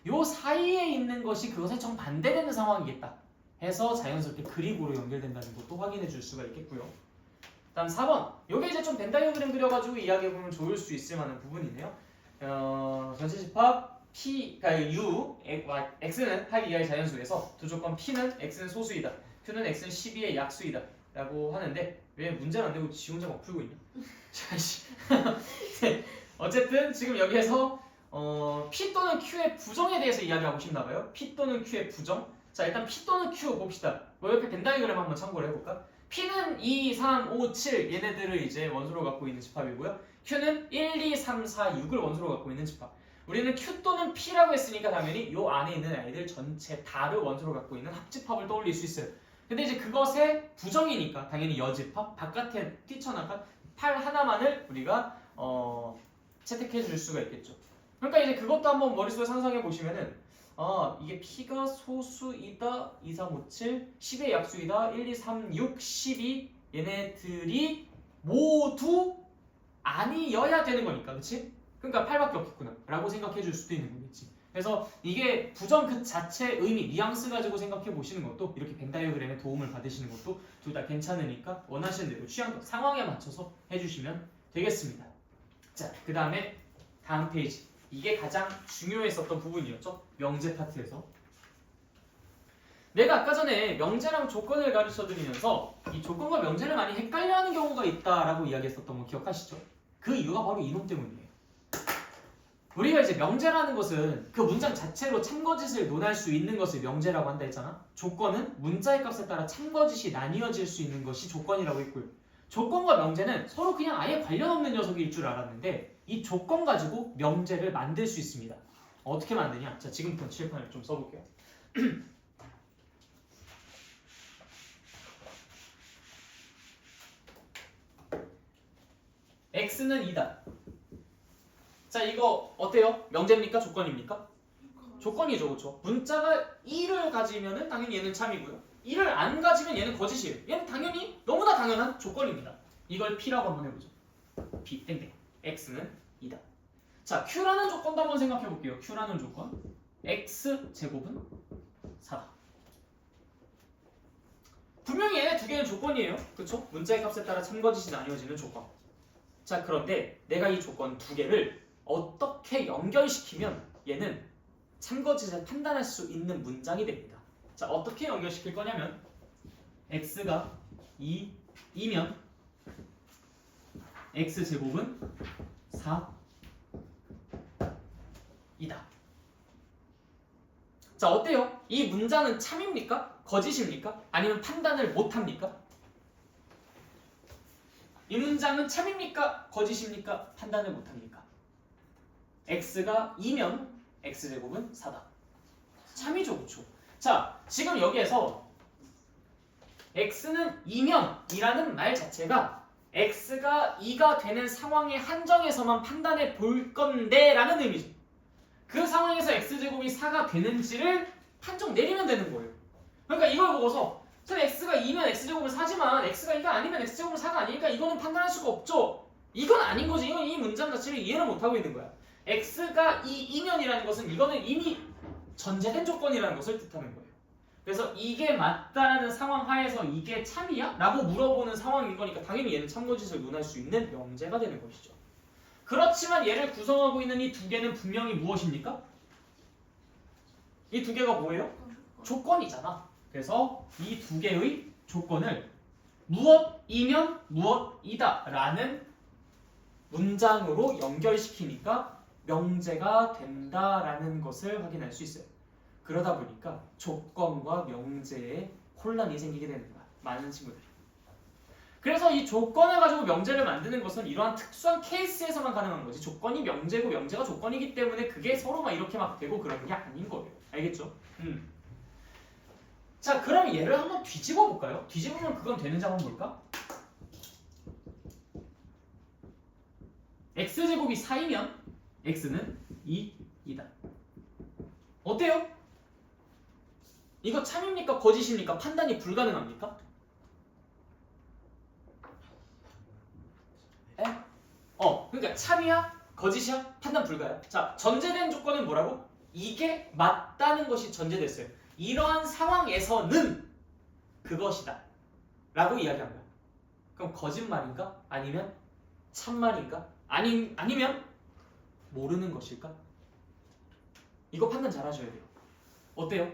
요 사이에 있는 것이 그것에 정반대되는 상황이겠다 해서 자연스럽게 그리고로 연결된다는 것도 확인해 줄 수가 있겠고요. 다음 4번 요게 이제 좀 벤 다이어그램 그려가지고 이야기해보면 좋을 수 있을 만한 부분이네요. 전체 집합 P가 U, X는 8 이하의 자연수에서 두 조건 P는 X는 소수이다, Q는 X는 12의 약수이다 라고 하는데 왜 문제는 안 되고 지 혼자 막 풀고 있냐? 네, 어쨌든 지금 여기에서 P 또는 Q의 부정에 대해서 이야기하고 싶나봐요. P 또는 Q의 부정. 자, 일단 P 또는 Q 봅시다. 뭐 옆에 벤 다이어그램 한번 참고를 해볼까? P는 2, 3, 5, 7 얘네들을 이제 원소로 갖고 있는 집합이고요. Q는 1, 2, 3, 4, 6을 원소로 갖고 있는 집합. 우리는 Q 또는 P라고 했으니까 당연히 요 안에 있는 아이들 전체 다를 원소로 갖고 있는 합집합을 떠올릴 수 있어요. 근데 이제 그것의 부정이니까 당연히 여집합, 바깥에 뛰쳐나간 8 하나만을 우리가 채택해 줄 수가 있겠죠. 그러니까 이제 그것도 한번 머릿속에 상상해 보시면은 이게 P가 소수이다 2, 3, 5, 7 10의 약수이다 1, 2, 3, 6, 12 얘네들이 모두 아니어야 되는 거니까 그치? 그러니까 8밖에 없겠구나 라고 생각해 줄 수도 있는 거겠지. 그래서 이게 부정 그 자체의 의미, 뉘앙스 가지고 생각해 보시는 것도 이렇게 벤 다이어그램에 도움을 받으시는 것도 둘 다 괜찮으니까 원하시는 대로 취향, 상황에 맞춰서 해주시면 되겠습니다. 자, 그 다음에 다음 페이지. 이게 가장 중요했었던 부분이었죠. 명제 파트에서. 내가 아까 전에 명제랑 조건을 가르쳐 드리면서 이 조건과 명제를 많이 헷갈려하는 경우가 있다라고 이야기했었던 거 기억하시죠? 그 이유가 바로 이놈 때문이에요. 우리가 이제 명제라는 것은 그 문장 자체로 참거짓을 논할 수 있는 것을 명제라고 한다 했잖아. 조건은 문자의 값에 따라 참거짓이 나뉘어질 수 있는 것이 조건이라고 했고요. 조건과 명제는 서로 그냥 아예 관련 없는 녀석일 줄 알았는데 이 조건 가지고 명제를 만들 수 있습니다. 어떻게 만드냐? 자, 지금부터 칠판을 좀 써볼게요. x는 2다. 자, 이거 어때요? 명제입니까? 조건입니까? 조건이죠, 그렇죠? 문자가 2를 가지면은 당연히 얘는 참이고요. 2를 안 가지면 얘는 거짓이에요. 얘는 당연히 너무나 당연한 조건입니다. 이걸 P라고 한번 해보죠. P, 땡땡. X는 2다. 자, Q라는 조건도 한번 생각해 볼게요. Q라는 조건. X 제곱은 4다. 분명히 얘네 두 개는 조건이에요. 그렇죠? 문자의 값에 따라 참거짓이 나뉘어지는 조건. 자, 그런데 내가 이 조건 두 개를 어떻게 연결시키면 얘는 참거짓을 판단할 수 있는 문장이 됩니다. 자, 어떻게 연결시킬 거냐면 x가 2이면 x제곱은 4이다. 자, 어때요? 이 문장은 참입니까? 거짓입니까? 아니면 판단을 못합니까? 이 문장은 참입니까? 거짓입니까? 판단을 못합니까? x가 2면 x제곱은 4다. 참이죠, 그렇죠? 자, 지금 여기에서 x는 2면 이라는 말 자체가 x가 2가 되는 상황에 한정해서만 판단해 볼 건데 라는 의미죠. 그 상황에서 x제곱이 4가 되는지를 판정 내리면 되는 거예요. 그러니까 이걸 보고서 저 x가 2면 x제곱은 4지만 x가 2가 아니면 x제곱은 4가 아니니까 이거는 판단할 수가 없죠. 이건 아닌 거지. 이건 이 문장 자체를 이해를 못하고 있는 거야. x가 2이면이라는 것은 이거는 이미 전제된 조건이라는 것을 뜻하는 거예요. 그래서 이게 맞다라는 상황 하에서 이게 참이야? 라고 물어보는 상황인 거니까 당연히 얘는 참거짓을 논할 수 있는 명제가 되는 것이죠. 그렇지만 얘를 구성하고 있는 이 두 개는 분명히 무엇입니까? 이 두 개가 뭐예요? 조건이잖아. 그래서 이 두 개의 조건을 무엇이면 무엇이다 라는 문장으로 연결시키니까 명제가 된다라는 것을 확인할 수 있어요. 그러다 보니까 조건과 명제에 혼란이 생기게 되는 거야. 많은 친구들이. 그래서 이 조건을 가지고 명제를 만드는 것은 이러한 특수한 케이스에서만 가능한 거지. 조건이 명제고 명제가 조건이기 때문에 그게 서로 막 이렇게 막 되고 그러는 게 아닌 거예요. 알겠죠? 자, 그럼 얘를 한번 뒤집어 볼까요? 뒤집으면 그건 되는지 한번 볼까? x제곱이 4이면 x는 2이다. 어때요? 이거 참입니까? 거짓입니까? 판단이 불가능합니까? 그러니까 참이야? 거짓이야? 판단 불가야? 자, 전제된 조건은 뭐라고? 이게 맞다는 것이 전제됐어요. 이러한 상황에서는 그것이다 라고 이야기한 거야. 그럼 거짓말인가? 아니면 참말인가? 아니면 모르는 것일까? 이거 판단 잘 하셔야 돼요. 어때요?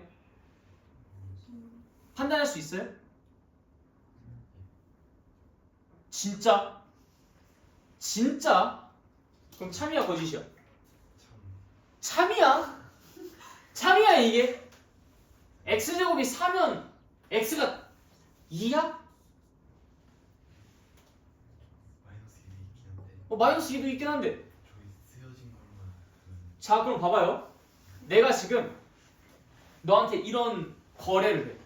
판단할 수 있어요? 진짜? 그럼 참이야 거짓이야? 참이야? 참이야 이게? x제곱이 4면 x가 2야? 마이너스 2도 있긴 한데. 자, 그럼 봐봐요. 내가 지금 너한테 이런 거래를 해.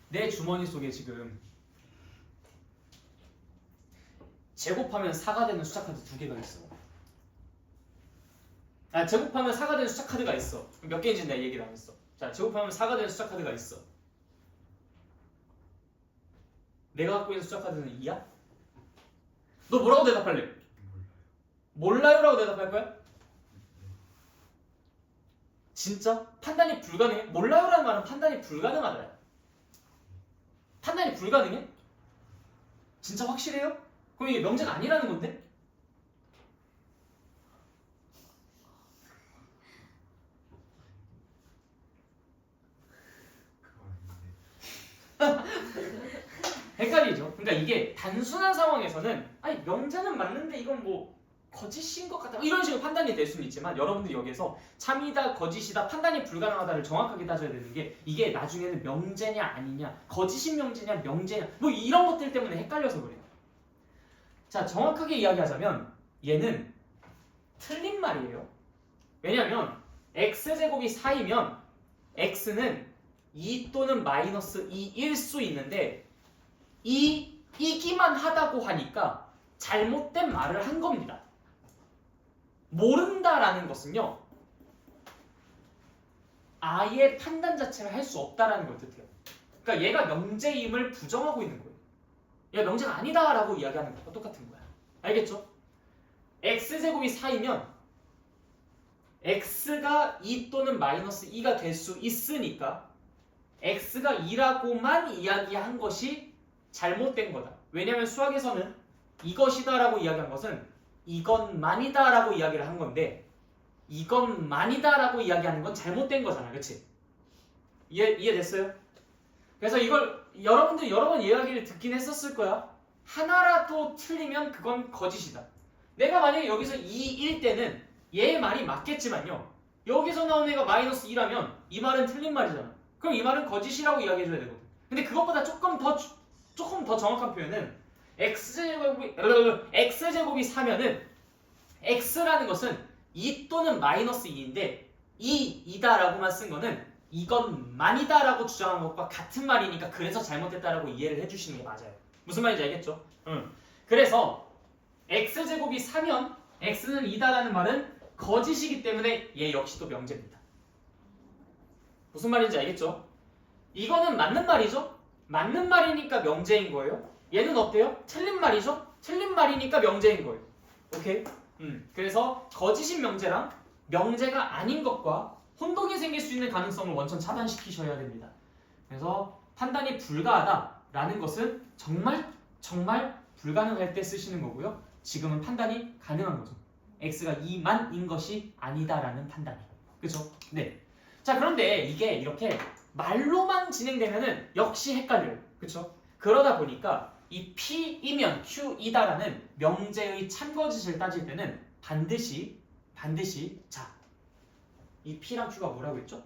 내 주머니 속에 지금 제곱하면 4가 되는 숫자 카드 2개가 있어. 제곱하면 4가 되는 숫자 카드가 있어. 몇 개인지 내가 얘기를 안 했어. 자, 제곱하면 4가 되는 숫자 카드가 있어. 내가 갖고 있는 숫자 카드는 2야? 너 뭐라고 대답할래? 몰라요라고 대답할 거야? 진짜? 판단이 불가능해? 몰라요라는 말은 판단이 불가능하다. 판단이 불가능해? 진짜 확실해요? 그럼 이게 명제가 아니라는 건데? 헷갈리죠? 그러니까 이게 단순한 상황에서는 아니 명제는 맞는데 이건 뭐 거짓인 것 같다 이런 식으로 판단이 될 수는 있지만 여러분들이 여기서 참이다 거짓이다 판단이 불가능하다를 정확하게 따져야 되는 게 이게 나중에는 명제냐 아니냐 거짓인 명제냐 명제냐 뭐 이런 것들 때문에 헷갈려서 그래요. 자, 정확하게 이야기하자면 얘는 틀린 말이에요. 왜냐하면 x제곱이 4이면 x는 2 또는 마이너스 2일 수 있는데 이기만 하다고 하니까 잘못된 말을 한 겁니다. 모른다라는 것은요 아예 판단 자체를 할 수 없다라는 걸 뜻해요. 그러니까 얘가 명제임을 부정하고 있는 거예요. 얘가 명제가 아니다라고 이야기하는 거와 똑같은 거야. 알겠죠? x제곱이 4이면 x가 2 또는 마이너스 2가 될 수 있으니까 x가 2라고만 이야기한 것이 잘못된 거다. 왜냐하면 수학에서는 이것이다라고 이야기한 것은 이것만이다라고 이야기를 한 건데 이것만이다라고 이야기하는 건 잘못된 거잖아. 그치? 이해됐어요? 그래서 이걸 여러분들 여러 번 이야기를 듣긴 했었을 거야. 하나라도 틀리면 그건 거짓이다. 내가 만약에 여기서 2일 때는 얘의 말이 맞겠지만요. 여기서 나온 애가 마이너스 2라면 이 말은 틀린 말이잖아. 그럼 이 말은 거짓이라고 이야기해줘야 되거든. 근데 그것보다 조금 더 정확한 표현은 x제곱이 4면은 x라는 것은 2 또는 마이너스 2인데 2이다라고만 쓴 거는 이것만이다라고 주장한 것과 같은 말이니까 그래서 잘못됐다라고 이해를 해주시는 게 맞아요. 무슨 말인지 알겠죠? 그래서 x제곱이 4면 x는 2다라는 말은 거짓이기 때문에 얘 역시 또 명제입니다. 무슨 말인지 알겠죠? 이거는 맞는 말이죠? 맞는 말이니까 명제인 거예요. 얘는 어때요? 틀린 말이죠? 틀린 말이니까 명제인 거예요. 오케이? 그래서 거짓인 명제랑 명제가 아닌 것과 혼동이 생길 수 있는 가능성을 원천 차단시키셔야 됩니다. 그래서 판단이 불가하다라는 것은 정말 불가능할 때 쓰시는 거고요. 지금은 판단이 가능한 거죠. x가 2만인 것이 아니다라는 판단이. 그렇죠? 네. 자, 그런데 이게 이렇게 말로만 진행되면은 역시 헷갈려요. 그렇죠? 그러다 보니까 이 P이면 Q이다라는 명제의 참거짓을 따질 때는 반드시 자, 이 P랑 Q가 뭐라고 했죠?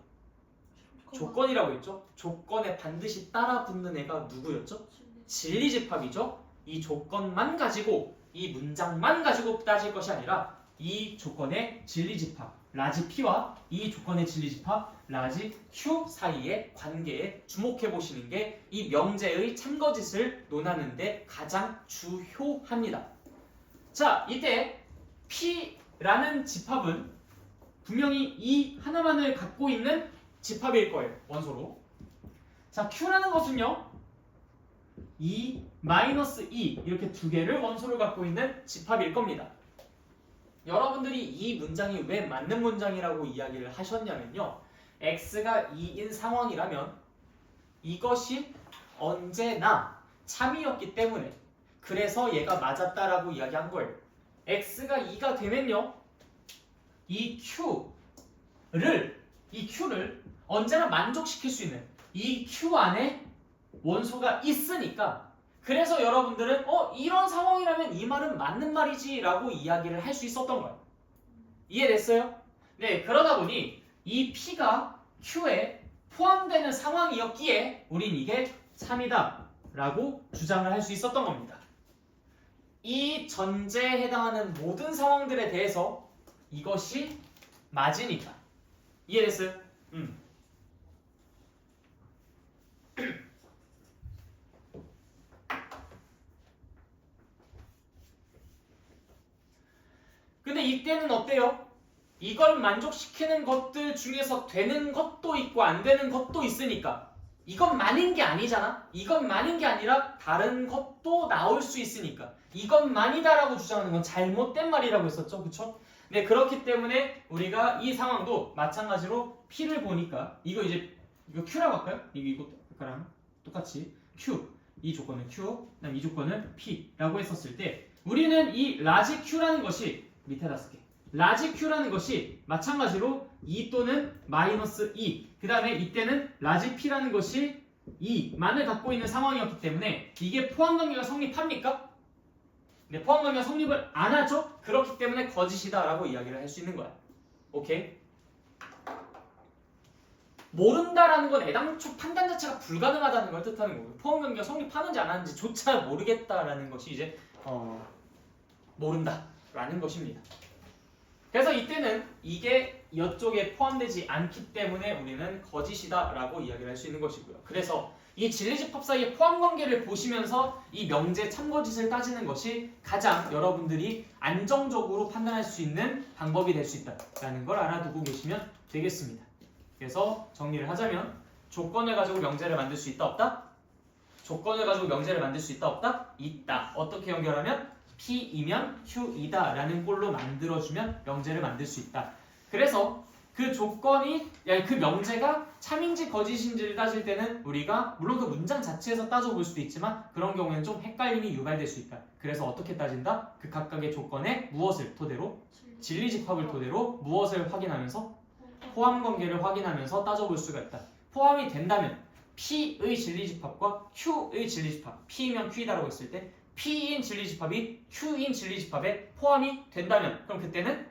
조건이라고 했죠? 조건에 반드시 따라붙는 애가 누구였죠? 진리집합이죠? 이 조건만 가지고 이 문장만 가지고 따질 것이 아니라 이 조건의 진리집합 라지 P와 이 조건의 진리집합 라지 Q 사이의 관계에 주목해 보시는 게 이 명제의 참거짓을 논하는 데 가장 주요합니다. 자, 이때 P라는 집합은 분명히 이 하나만을 갖고 있는 집합일 거예요. 원소로. 자, Q라는 것은요 2, 마이너스 2 이렇게 두 개를 원소를 갖고 있는 집합일 겁니다. 여러분들이 이 문장이 왜 맞는 문장이라고 이야기를 하셨냐면요. x가 2인 상황이라면 이것이 언제나 참이었기 때문에 그래서 얘가 맞았다라고 이야기한 거예요. x가 2가 되면요. 이 Q를 언제나 만족시킬 수 있는 이 Q 안에 원소가 있으니까 그래서 여러분들은 이런 상황이라면 이 말은 맞는 말이지 라고 이야기를 할 수 있었던 거예요. 이해됐어요? 네, 그러다 보니 이 P가 Q에 포함되는 상황이었기에 우린 이게 참이다 라고 주장을 할 수 있었던 겁니다. 이 전제에 해당하는 모든 상황들에 대해서 이것이 맞으니까. 이해됐어요? 근데 이때는 어때요? 이걸 만족시키는 것들 중에서 되는 것도 있고 안 되는 것도 있으니까 이것만인 게 아니잖아. 이것만인 게 아니라 다른 것도 나올 수 있으니까 이것만이다라고 주장하는 건 잘못된 말이라고 했었죠. 그쵸? 네, 그렇기 때문에 우리가 이 상황도 마찬가지로 P를 보니까 이거 Q라고 할까요? 이거랑 똑같이 Q, 이 조건은 Q, 그다음 이 조건은 P라고 했었을 때 우리는 이 라지 Q라는 것이 밑에다 쓸게. 라지 Q라는 것이 마찬가지로 2 또는 마이너스 2, 그 다음에 이때는 라지 P라는 것이 2만을 갖고 있는 상황이었기 때문에 이게 포함관계가 성립합니까? 네, 포함관계가 성립을 안 하죠? 그렇기 때문에 거짓이다 라고 이야기를 할 수 있는 거야. 오케이? 모른다라는 건 애당초 판단 자체가 불가능하다는 걸 뜻하는 거고요. 포함관계가 성립하는지 안 하는지조차 모르겠다라는 것이 이제 모른다라는 것입니다. 그래서 이때는 이게 이쪽에 포함되지 않기 때문에 우리는 거짓이다라고 이야기를 할 수 있는 것이고요. 그래서 이 진리집합 사이의 포함관계를 보시면서 이 명제 참거짓을 따지는 것이 가장 여러분들이 안정적으로 판단할 수 있는 방법이 될 수 있다라는 걸 알아두고 계시면 되겠습니다. 그래서 정리를 하자면 조건을 가지고 명제를 만들 수 있다 없다? 조건을 가지고 명제를 만들 수 있다 없다? 있다. 어떻게 연결하면? P이면 Q이다 라는 꼴로 만들어주면 명제를 만들 수 있다. 그래서 그 조건이 그 명제가 참인지 거짓인지를 따질 때는 우리가 물론 그 문장 자체에서 따져볼 수도 있지만 그런 경우에는 좀 헷갈림이 유발될 수 있다. 그래서 어떻게 따진다? 그 각각의 조건에 무엇을 토대로? 진리집합을 토대로 무엇을 확인하면서? 포함관계를 확인하면서 따져볼 수가 있다. 포함이 된다면 P의 진리집합과 Q의 진리집합, P이면 Q이다라고 했을 때 P인 진리집합이 Q인 진리집합에 포함이 된다면 그럼 그때는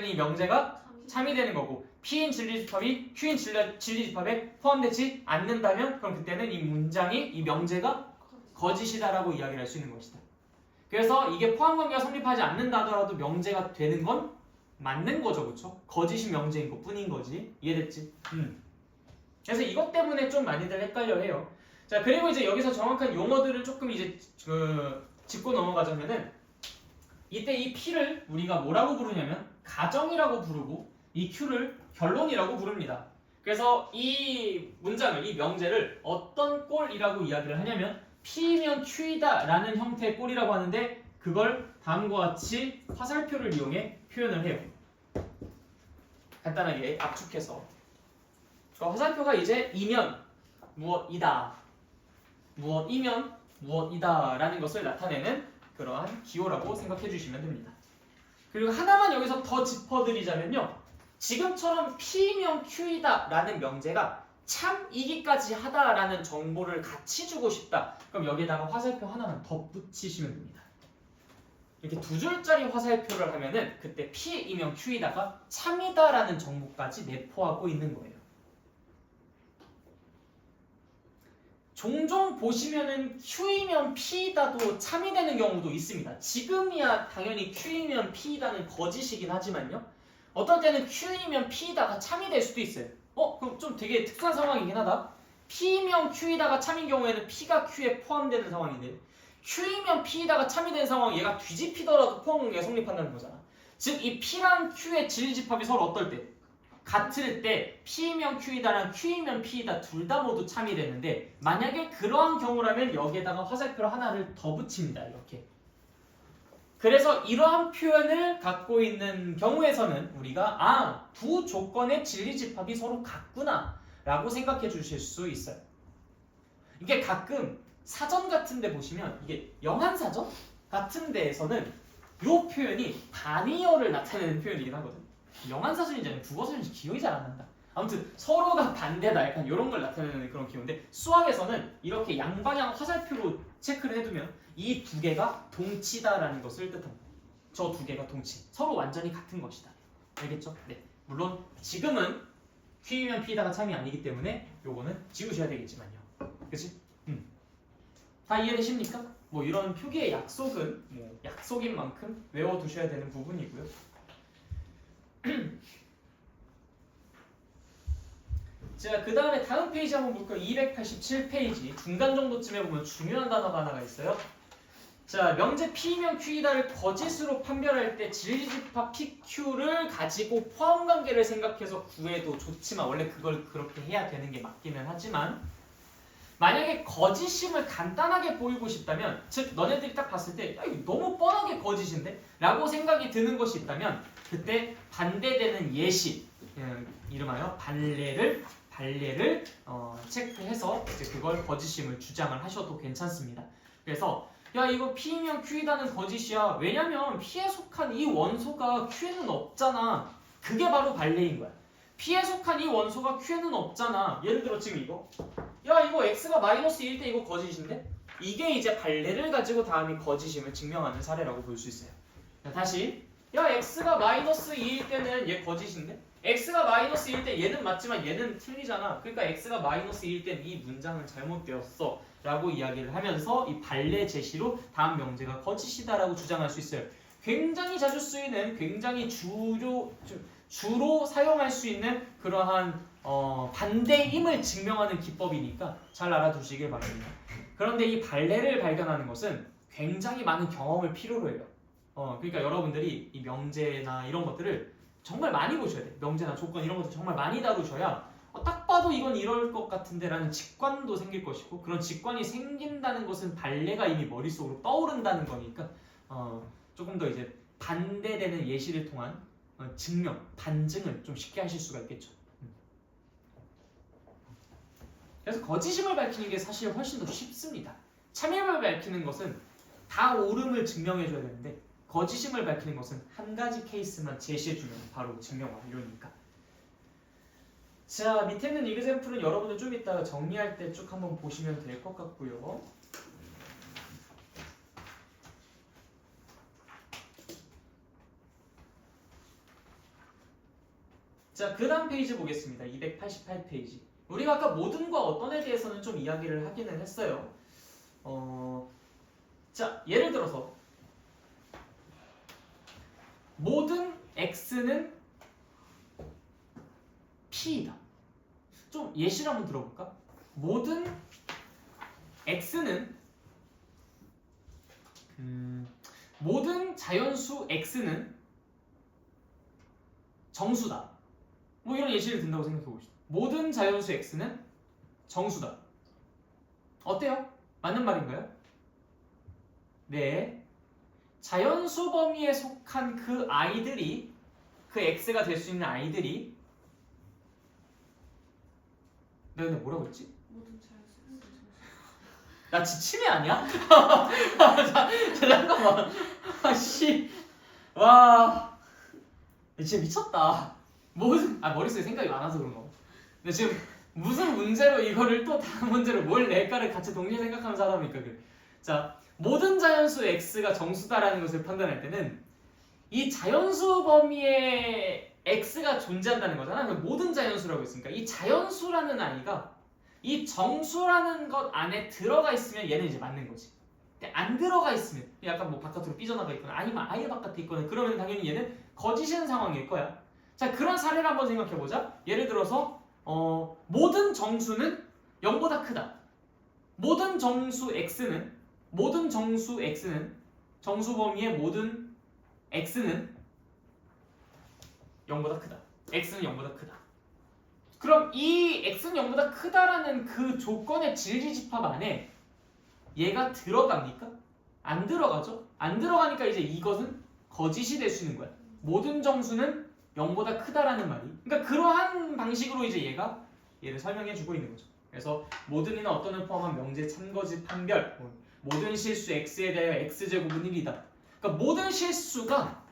이 명제가 참이 되는 거고 P인 진리집합이 Q인 진리집합에 포함되지 않는다면 그럼 그때는 이 문장이 이 명제가 거짓이다라고 이야기를 할 수 있는 것이다. 그래서 이게 포함관계가 성립하지 않는다 하더라도 명제가 되는 건 맞는 거죠, 그렇죠? 거짓이 명제인 것 뿐인 거지. 이해됐지? 그래서 이것 때문에 좀 많이들 헷갈려해요. 자, 그리고 이제 여기서 정확한 용어들을 조금 이제 짚고 넘어가자면은 이때 이 P를 우리가 뭐라고 부르냐면 가정이라고 부르고 이 Q를 결론이라고 부릅니다. 그래서 이 문장을, 이 명제를 어떤 꼴이라고 이야기를 하냐면 P면 Q이다 라는 형태의 꼴이라고 하는데 그걸 다음과 같이 화살표를 이용해 표현을 해요. 간단하게 압축해서 화살표가 이제 이면 무엇이다, 무엇이면 무엇이다 라는 것을 나타내는 그러한 기호라고 생각해 주시면 됩니다. 그리고 하나만 여기서 더 짚어드리자면요, 지금처럼 P면 Q이다 라는 명제가 참이기까지 하다라는 정보를 같이 주고 싶다. 그럼 여기에다가 화살표 하나만 덧붙이시면 됩니다. 이렇게 두 줄짜리 화살표를 하면은 그때 P이면 Q이다가 참이다라는 정보까지 내포하고 있는 거예요. 종종 보시면은 Q이면 P이다도 참이 되는 경우도 있습니다. 지금이야 당연히 Q이면 P이다는 거짓이긴 하지만요. 어떤 때는 Q이면 P이다가 참이 될 수도 있어요. 그럼 좀 되게 특수한 상황이긴 하다. P이면 Q이다가 참인 경우에는 P가 Q에 포함되는 상황인데 Q이면 P이다가 참이 되는 상황 얘가 뒤집히더라도 포함관계가 성립한다는 거잖아. 즉 이 P랑 Q의 진리집합이 서로 어떨 때? 같을 때 P이면 Q이다랑 Q이면 P이다 둘 다 모두 참이 되는데 만약에 그러한 경우라면 여기에다가 화살표를 하나를 더 붙입니다. 이렇게. 그래서 이러한 표현을 갖고 있는 경우에서는 우리가 두 조건의 진리집합이 서로 같구나 라고 생각해 주실 수 있어요. 이게 가끔 사전 같은 데 보시면 이게 영한사전 같은 데에서는 이 표현이 단이어를 나타내는 표현이긴 하거든요. 영한사전인지 아니면 국어사전인지 기억이 잘 안 난다. 아무튼 서로가 반대다 약간 이런 걸 나타내는 그런 기호인데 수학에서는 이렇게 양방향 화살표로 체크를 해두면 이 두 개가 동치다라는 것을 뜻합니다. 저 두 개가 동치. 서로 완전히 같은 것이다. 알겠죠? 네. 물론 지금은 Q이면 P다가 참이 아니기 때문에 요거는 지우셔야 되겠지만요. 그치? 다 이해되십니까? 뭐 이런 표기의 약속은 뭐 약속인 만큼 외워두셔야 되는 부분이고요. 자, 그 다음에 다음 페이지 한번 볼까요? 287페이지 중간 정도쯤에 보면 중요한 단어가 하나가 있어요. 자, 명제 P면 Q이다를 거짓으로 판별할 때 진리집합 PQ를 가지고 포함관계를 생각해서 구해도 좋지만 원래 그걸 그렇게 해야 되는 게 맞기는 하지만 만약에 거짓임을 간단하게 보이고 싶다면 즉 너네들이 딱 봤을 때 야, 이거 너무 뻔하게 거짓인데? 라고 생각이 드는 것이 있다면 그때 반대되는 예시 이름하여 발레를 체크해서 이제 그걸 거짓임을 주장을 하셔도 괜찮습니다. 그래서 야 이거 P면 Q이다는 거짓이야. 왜냐면 P에 속한 이 원소가 Q에는 없잖아. 그게 바로 발레인 거야. P에 속한 이 원소가 Q에는 없잖아. 예를 들어 지금 이거 야 이거 X가 마이너스 1때 이거 거짓인데? 이게 이제 발레를 가지고 다음이 거짓임을 증명하는 사례라고 볼 수 있어요. 자, 다시 야 X가 마이너스 2일 때는 얘 거짓인데? X가 마이너스 1일 때 얘는 맞지만 얘는 틀리잖아. 그러니까 X가 마이너스 2일 땐 이 문장은 잘못되었어 라고 이야기를 하면서 이 발레 제시로 다음 명제가 거짓이다 라고 주장할 수 있어요. 굉장히 자주 쓰이는 굉장히 주로 사용할 수 있는 그러한 반대임을 증명하는 기법이니까 잘 알아두시길 바랍니다. 그런데 이 발레를 발견하는 것은 굉장히 많은 경험을 필요로 해요. 그러니까 여러분들이 이 명제나 이런 것들을 정말 많이 보셔야 돼요. 명제나 조건 이런 것들 정말 많이 다루셔야 딱 봐도 이건 이럴 것 같은데 라는 직관도 생길 것이고 그런 직관이 생긴다는 것은 발레가 이미 머릿속으로 떠오른다는 거니까 조금 더 이제 반대되는 예시를 통한 증명, 반증을 좀 쉽게 하실 수가 있겠죠. 그래서 거짓임을 밝히는 게 사실 훨씬 더 쉽습니다. 참임을 밝히는 것은 다 옳음을 증명해줘야 되는데 거짓임을 밝히는 것은 한 가지 케이스만 제시해주면 바로 증명 완료니까. 자, 밑에 있는 이그샘플은 여러분들 좀 이따가 정리할 때 쭉 한번 보시면 될 것 같고요. 자, 그 다음 페이지 보겠습니다. 288페이지. 우리가 아까 모든과 어떤에 대해서는 좀 이야기를 하기는 했어요. 자, 예를 들어서 모든 x는 p이다. 좀 예시를 한번 들어볼까? 모든 x는 모든 자연수 x는 정수다. 뭐 이런 예시를 든다고 생각해 봅시다. 모든 자연수 x는 정수다. 어때요? 맞는 말인가요? 네. 자연수 범위에 속한 그 아이들이 그 x가 될 수 있는 아이들이 내가 근데 뭐라고 했지? 모든 자연수 나 지침이 아니야? 잠깐만. 아씨. 와. 진짜 미쳤다. 머릿속에 생각이 많아서 그런 거. 근데 지금 무슨 문제로 이거를 또 다른 문제로 뭘 낼까를 같이 동시에 생각하는 사람이니까 그래. 자, 모든 자연수 x가 정수다라는 것을 판단할 때는 이 자연수 범위에 x가 존재한다는 거잖아. 그럼 모든 자연수라고 했으니까 이 자연수라는 아이가 이 정수라는 것 안에 들어가 있으면 얘는 이제 맞는 거지. 근데 안 들어가 있으면 약간 뭐 바깥으로 삐져나가 있거나 아니면 아예 바깥에 있거나 그러면 당연히 얘는 거짓인 상황일 거야. 자, 그런 사례를 한번 생각해 보자. 예를 들어서 모든 정수는 0보다 크다. 모든 정수 x는 정수 범위의 모든 x는 0보다 크다. x는 0보다 크다. 그럼 이 x는 0보다 크다라는 그 조건의 진리집합 안에 얘가 들어갑니까? 안 들어가죠? 안 들어가니까 이제 이것은 거짓이 될 수 있는 거야. 모든 정수는 0보다 크다라는 말이. 그러니까 그러한 방식으로 이제 얘를 설명해 주고 있는 거죠. 그래서 모든이나 어떤을 포함한 명제 참거짓 판별. 모든 실수 x에 대하여 x제곱은 1이다. 그러니까 모든 실수가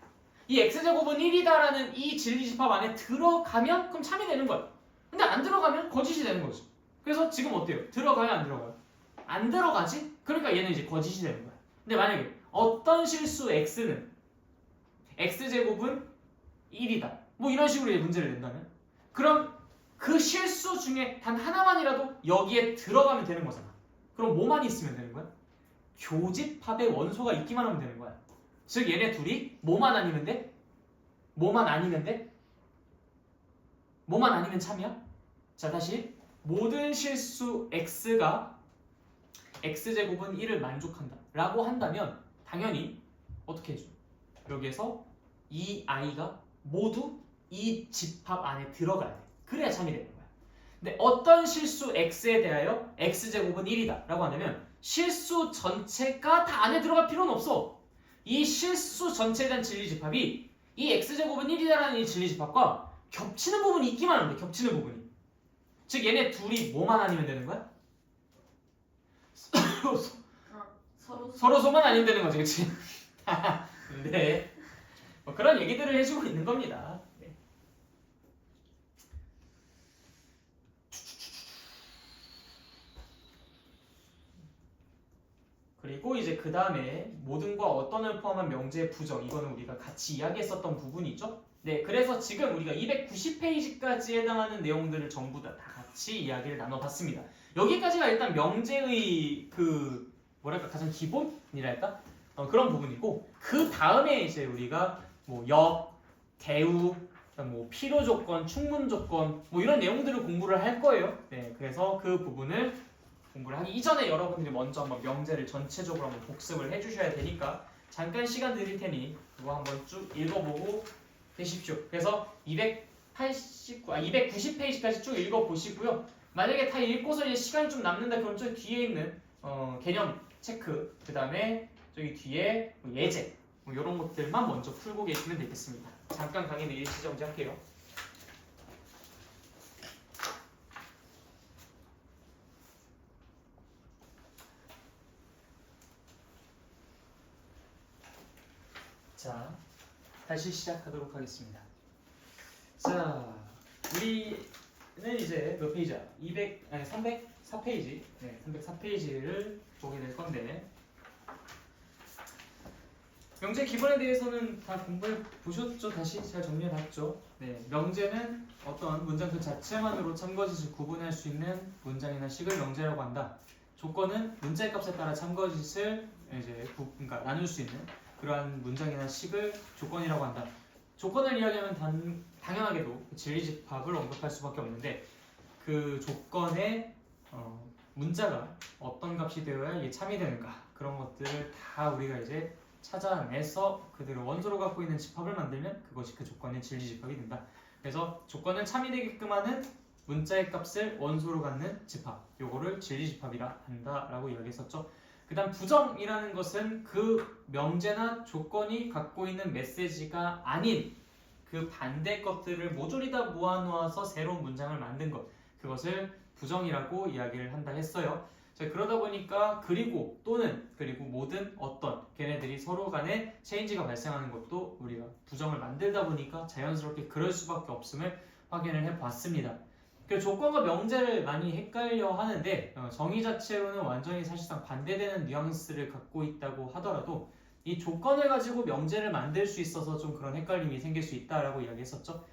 이 x제곱은 1이다라는 이 진리집합 안에 들어가면 그럼 참이 되는 거야. 근데 안 들어가면 거짓이 되는 거죠. 그래서 지금 어때요? 들어가요? 안 들어가요? 안 들어가지? 그러니까 얘는 이제 거짓이 되는 거야. 근데 만약에 어떤 실수 x는 x제곱은 1이다. 뭐 이런 식으로 문제를 낸다면 그럼 그 실수 중에 단 하나만이라도 여기에 들어가면 되는 거잖아. 그럼 뭐만 있으면 되는 거야? 교집합의 원소가 있기만 하면 되는 거야. 즉 얘네 둘이 뭐만 아니면 돼? 뭐만 아니면 돼? 뭐만 아니면 참이야? 자, 다시 모든 실수 x가 x제곱은 1을 만족한다 라고 한다면 당연히 어떻게 해줘? 여기에서 이 i가 모두 이 집합 안에 들어가야 돼. 그래야 참이 되는 거야. 근데 어떤 실수 x에 대하여 x제곱은 1이다 라고 한다면 실수 전체가 다 안에 들어갈 필요는 없어. 이 실수 전체에 대한 진리집합이 이 x제곱은 1이다라는 이 진리집합과 겹치는 부분이 있기만 하면 돼. 겹치는 부분이. 즉 얘네 둘이 뭐만 아니면 되는 거야? 서로서만 아니면 되는 거지, 그치? 네. 뭐 그런 얘기들을 해주고 있는 겁니다. 네. 그리고 이제 그 다음에 모든과 어떤을 포함한 명제의 부정, 이거는 우리가 같이 이야기했었던 부분이죠. 네, 그래서 지금 우리가 290페이지까지 해당하는 내용들을 전부 다 같이 이야기를 나눠봤습니다. 여기까지가 일단 명제의 그 뭐랄까 가장 기본이랄까 그런 부분이고, 그 다음에 이제 우리가 뭐 역, 대우, 뭐 필요 조건, 충분 조건 뭐 이런 내용들을 공부를 할 거예요. 네, 그래서 그 부분을 공부를 하기 이전에 여러분들이 먼저 한번 명제를 전체적으로 한번 복습을 해주셔야 되니까 잠깐 시간 드릴 테니 그거 한번 쭉 읽어보고 계십시오. 그래서 290페이지까지 쭉 읽어보시고요. 만약에 다 읽고서 이제 시간이 좀 남는다 그러면 저 뒤에 있는 개념 체크, 그 다음에 저기 뒤에 뭐 예제 뭐 이런 것들만 먼저 풀고 계시면 되겠습니다. 잠깐 강의는 일시 정지할게요. 자, 다시 시작하도록 하겠습니다. 자, 우리는 이제 몇 페이지야? 304페이지. 네, 304페이지를 보게 될 건데, 명제 기본에 대해서는 다 공부해 보셨죠? 다시 잘 정리해 봤죠? 네, 명제는 어떤 문장 그 자체만으로 참거짓을 구분할 수 있는 문장이나 식을 명제라고 한다. 조건은 문자의 값에 따라 참거짓을 이제 그러니까 나눌 수 있는 그러한 문장이나 식을 조건이라고 한다. 조건을 이야기하면 당연하게도 진리집합을 언급할 수밖에 없는데, 그 조건의 문자가 어떤 값이 되어야 이게 참이 되는가, 그런 것들을 다 우리가 이제 찾아내서 그대로 원소로 갖고 있는 집합을 만들면 그것이 그 조건의 진리집합이 된다. 그래서 조건을 참이 되게끔 하는 문자의 값을 원소로 갖는 집합, 요거를 진리집합이라 한다라고 이야기했었죠. 그 다음 부정이라는 것은 그 명제나 조건이 갖고 있는 메시지가 아닌 그 반대 것들을 모조리 다 모아놓아서 새로운 문장을 만든 것, 그것을 부정이라고 이야기를 한다 했어요. 자, 그러다 보니까 그리고 또는 그리고 모든 어떤 걔네들이 서로 간에 체인지가 발생하는 것도 우리가 부정을 만들다 보니까 자연스럽게 그럴 수밖에 없음을 확인을 해봤습니다. 그 조건과 명제를 많이 헷갈려 하는데 정의 자체로는 완전히 사실상 반대되는 뉘앙스를 갖고 있다고 하더라도 이 조건을 가지고 명제를 만들 수 있어서 좀 그런 헷갈림이 생길 수 있다라고 이야기했었죠.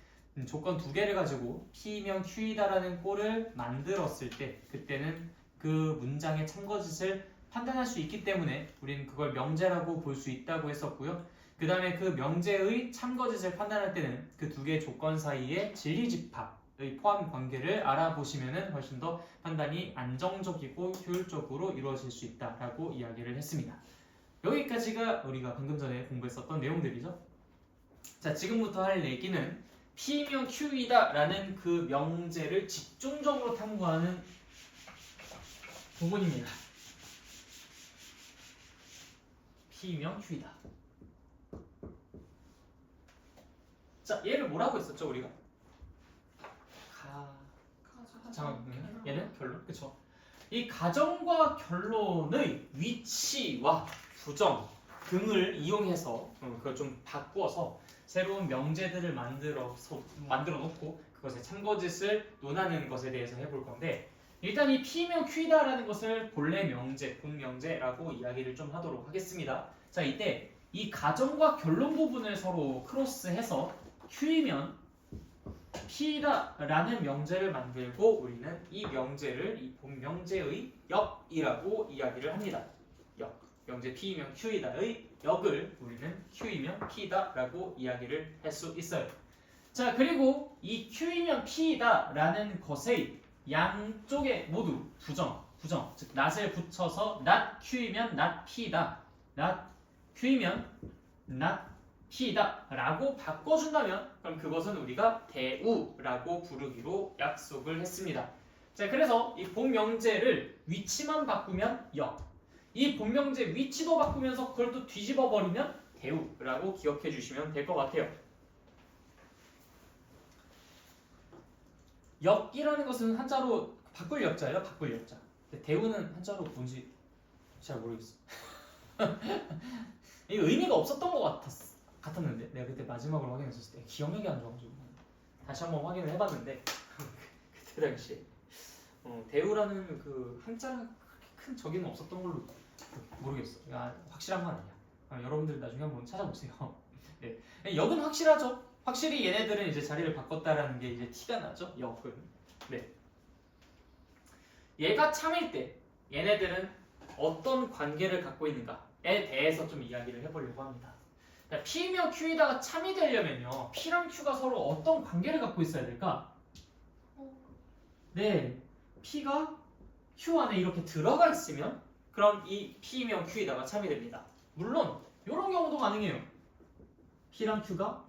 조건 두 개를 가지고 P면 Q이다라는 꼴을 만들었을 때 그때는 그 문장의 참거짓을 판단할 수 있기 때문에 우리는 그걸 명제라고 볼 수 있다고 했었고요. 그 다음에 그 명제의 참거짓을 판단할 때는 그 두 개의 조건 사이의 진리집합의 포함 관계를 알아보시면 훨씬 더 판단이 안정적이고 효율적으로 이루어질 수 있다라고 이야기를 했습니다. 여기까지가 우리가 방금 전에 공부했었던 내용들이죠. 자, 지금부터 할 얘기는 P면 Q이다 라는 그 명제를 집중적으로 탐구하는 부분입니다. P면 Q이다. 자, 얘를 뭐라고 했었죠 우리가? 잠깐만요. 얘는 결론, 그쵸? 이 가정과 결론의 위치와 부정 등을 이용해서 그걸 좀 바꾸어서 새로운 명제들을 만들어 놓고 그것의 참거짓을 논하는 것에 대해서 해볼 건데, 일단 이 P면 Q다라는 것을 본래 명제, 본명제라고 이야기를 좀 하도록 하겠습니다. 자, 이때 이 가정과 결론 부분을 서로 크로스해서 Q이면 P다라는 명제를 만들고 우리는 이 명제를 이 본명제의 역이라고 이야기를 합니다. 역, 명제 P이면 Q이다의 역을 우리는 Q이면 P다라고 이야기를 할 수 있어요. 자, 그리고 이 Q이면 P다라는 것의 양쪽에 모두 부정, 부정, 즉 not을 붙여서 not q이면 not p다. not q이면 not p다 라고 바꿔준다면 그럼 그것은 우리가 대우라고 부르기로 약속을 했습니다. 자, 그래서 이 본명제를 위치만 바꾸면 영, 이 본명제 위치도 바꾸면서 그걸 또 뒤집어 버리면 대우라고 기억해 주시면 될 것 같아요. 역이라는 것은 한자로 바꿀 역자예요. 바꿀 역자. 근데 대우는 한자로 뭔지 잘 모르겠어. 이게 의미가 없었던 것 같았는데 내가 그때 마지막으로 확인했었을 때 기억력이 안 좋아가지고 다시 한번 확인을 해봤는데 그때 당시에 대우라는 그 한자랑 그렇게 큰 적이는 없었던 걸로 모르겠어. 확실한 건 아니야. 여러분들 나중에 한번 찾아보세요. 네, 역은 확실하죠. 확실히 얘네들은 이제 자리를 바꿨다라는 게 이제 티가 나죠. 역은. 네. 얘가 참일 때 얘네들은 어떤 관계를 갖고 있는가에 대해서 좀 이야기를 해보려고 합니다. P며 Q에다가 참이 되려면요, P랑 Q가 서로 어떤 관계를 갖고 있어야 될까? 네, P가 Q 안에 이렇게 들어가 있으면 그럼 이 P며 Q에다가 참이 됩니다. 물론 이런 경우도 가능해요. P랑 Q가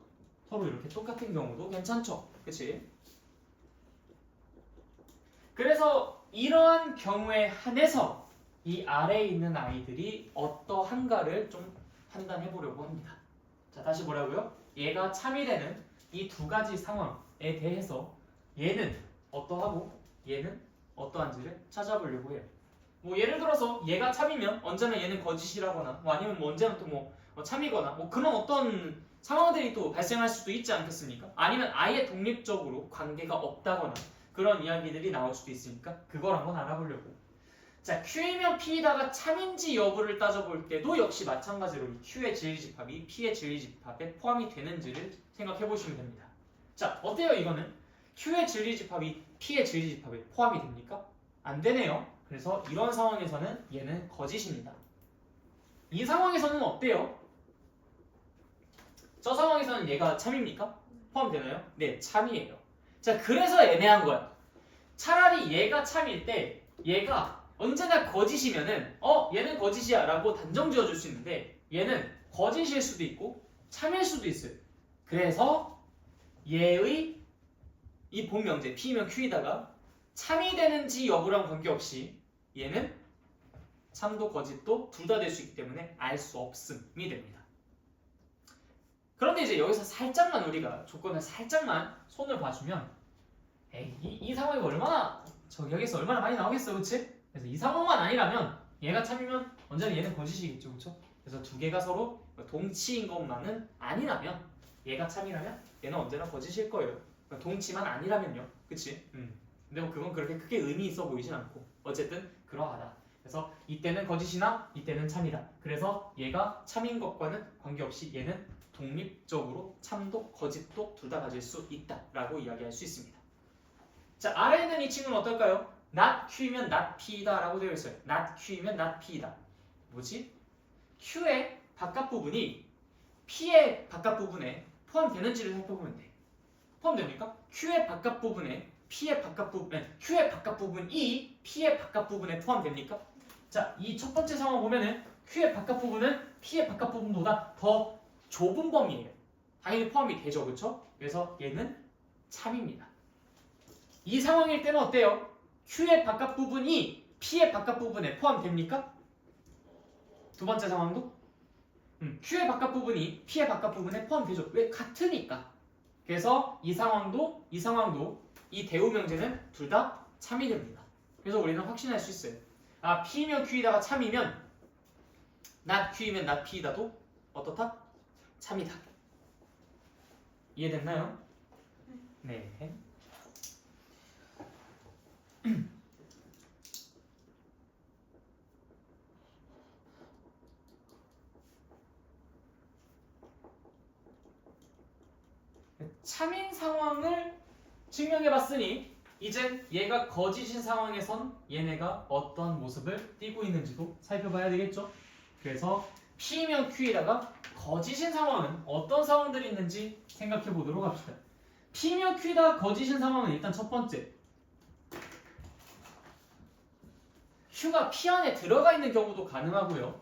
서로 이렇게 똑같은 경우도 괜찮죠? 그치? 그래서 이러한 경우에 한해서 이 아래에 있는 아이들이 어떠한가를 좀 판단해 보려고 합니다. 자, 다시 뭐라고요? 얘가 참이 되는 이 두 가지 상황에 대해서 얘는 어떠하고 얘는 어떠한지를 찾아보려고 해요. 뭐 예를 들어서 얘가 참이면 언제나 얘는 거짓이라거나 아니면 언제나 또 참이거나 그런 어떤 상황들이 또 발생할 수도 있지 않겠습니까? 아니면 아예 독립적으로 관계가 없다거나 그런 이야기들이 나올 수도 있으니까 그걸 한번 알아보려고. 자, Q이면 P에다가 참인지 여부를 따져볼 때도 역시 마찬가지로 이 Q의 진리집합이 P의 진리집합에 포함이 되는지를 생각해 보시면 됩니다. 자, 어때요 이거는? Q의 진리집합이 P의 진리집합에 포함이 됩니까? 안 되네요. 그래서 이런 상황에서는 얘는 거짓입니다. 이 상황에서는 어때요? 저 상황에서는 얘가 참입니까? 포함되나요? 네, 참이에요. 자, 그래서 애매한 거야. 차라리 얘가 참일 때 얘가 언제나 거짓이면은 얘는 거짓이야 라고 단정 지어줄 수 있는데 얘는 거짓일 수도 있고 참일 수도 있어요. 그래서 얘의 이 본명제 P면 Q에다가 참이 되는지 여부랑 관계없이 얘는 참도 거짓도 둘 다 될 수 있기 때문에 알 수 없음이 됩니다. 그런데 이제 여기서 살짝만 우리가 조건을 살짝만 손을 봐주면 이 상황이 얼마나 여기서 얼마나 많이 나오겠어, 그치? 그래서 이 상황만 아니라면 얘가 참이면 언제나 얘는 거짓이겠죠, 그쵸? 그래서 두 개가 서로 동치인 것만은 아니라면 얘가 참이라면 얘는 언제나 거짓일 거예요. 그러니까 동치만 아니라면요, 그치? 근데 그건 그렇게 크게 의미 있어 보이진 않고 어쨌든 그러하다. 그래서 이때는 거짓이나 이때는 참이다. 그래서 얘가 참인 것과는 관계없이 얘는 독립적으로 참도 거짓도 둘 다 가질 수 있다라고 이야기할 수 있습니다. 자, 아래에 있는 이 친구는 어떨까요? not Q이면 not P이다 라고 되어 있어요. not Q이면 not P이다. 뭐지? Q의 바깥 부분이 P의 바깥 부분에 포함되는지를 살펴보면 돼. 포함됩니까? Q의 바깥 부분에 P의 바깥 부분, Q의 바깥 부분이 P의 바깥 부분에 포함됩니까? 자, 이 첫 번째 상황 보면은 Q의 바깥 부분은 P의 바깥 부분보다 더 좁은 범위예요. 당연히 포함이 되죠, 그렇죠? 그래서 얘는 참입니다. 이 상황일 때는 어때요? Q의 바깥 부분이 P의 바깥 부분에 포함됩니까? 두 번째 상황도 Q의 바깥 부분이 P의 바깥 부분에 포함되죠. 왜? 같으니까. 그래서 이 상황도 이 대우 명제는 둘 다 참이 됩니다. 그래서 우리는 확신할 수 있어요. P면 Q이다가 참이면 not Q이면 not P이다도 어떻다? 참이다. 이해됐나요? 네. 참인 상황을 증명해봤으니 이젠 얘가 거짓인 상황에선 얘네가 어떤 모습을 띠고 있는지도 살펴봐야 되겠죠? 그래서 P면 Q에다가 거짓인 상황은 어떤 상황들이 있는지 생각해 보도록 합시다. P면 Q에다가 거짓인 상황은 일단 첫 번째 Q가 P 안에 들어가 있는 경우도 가능하고요.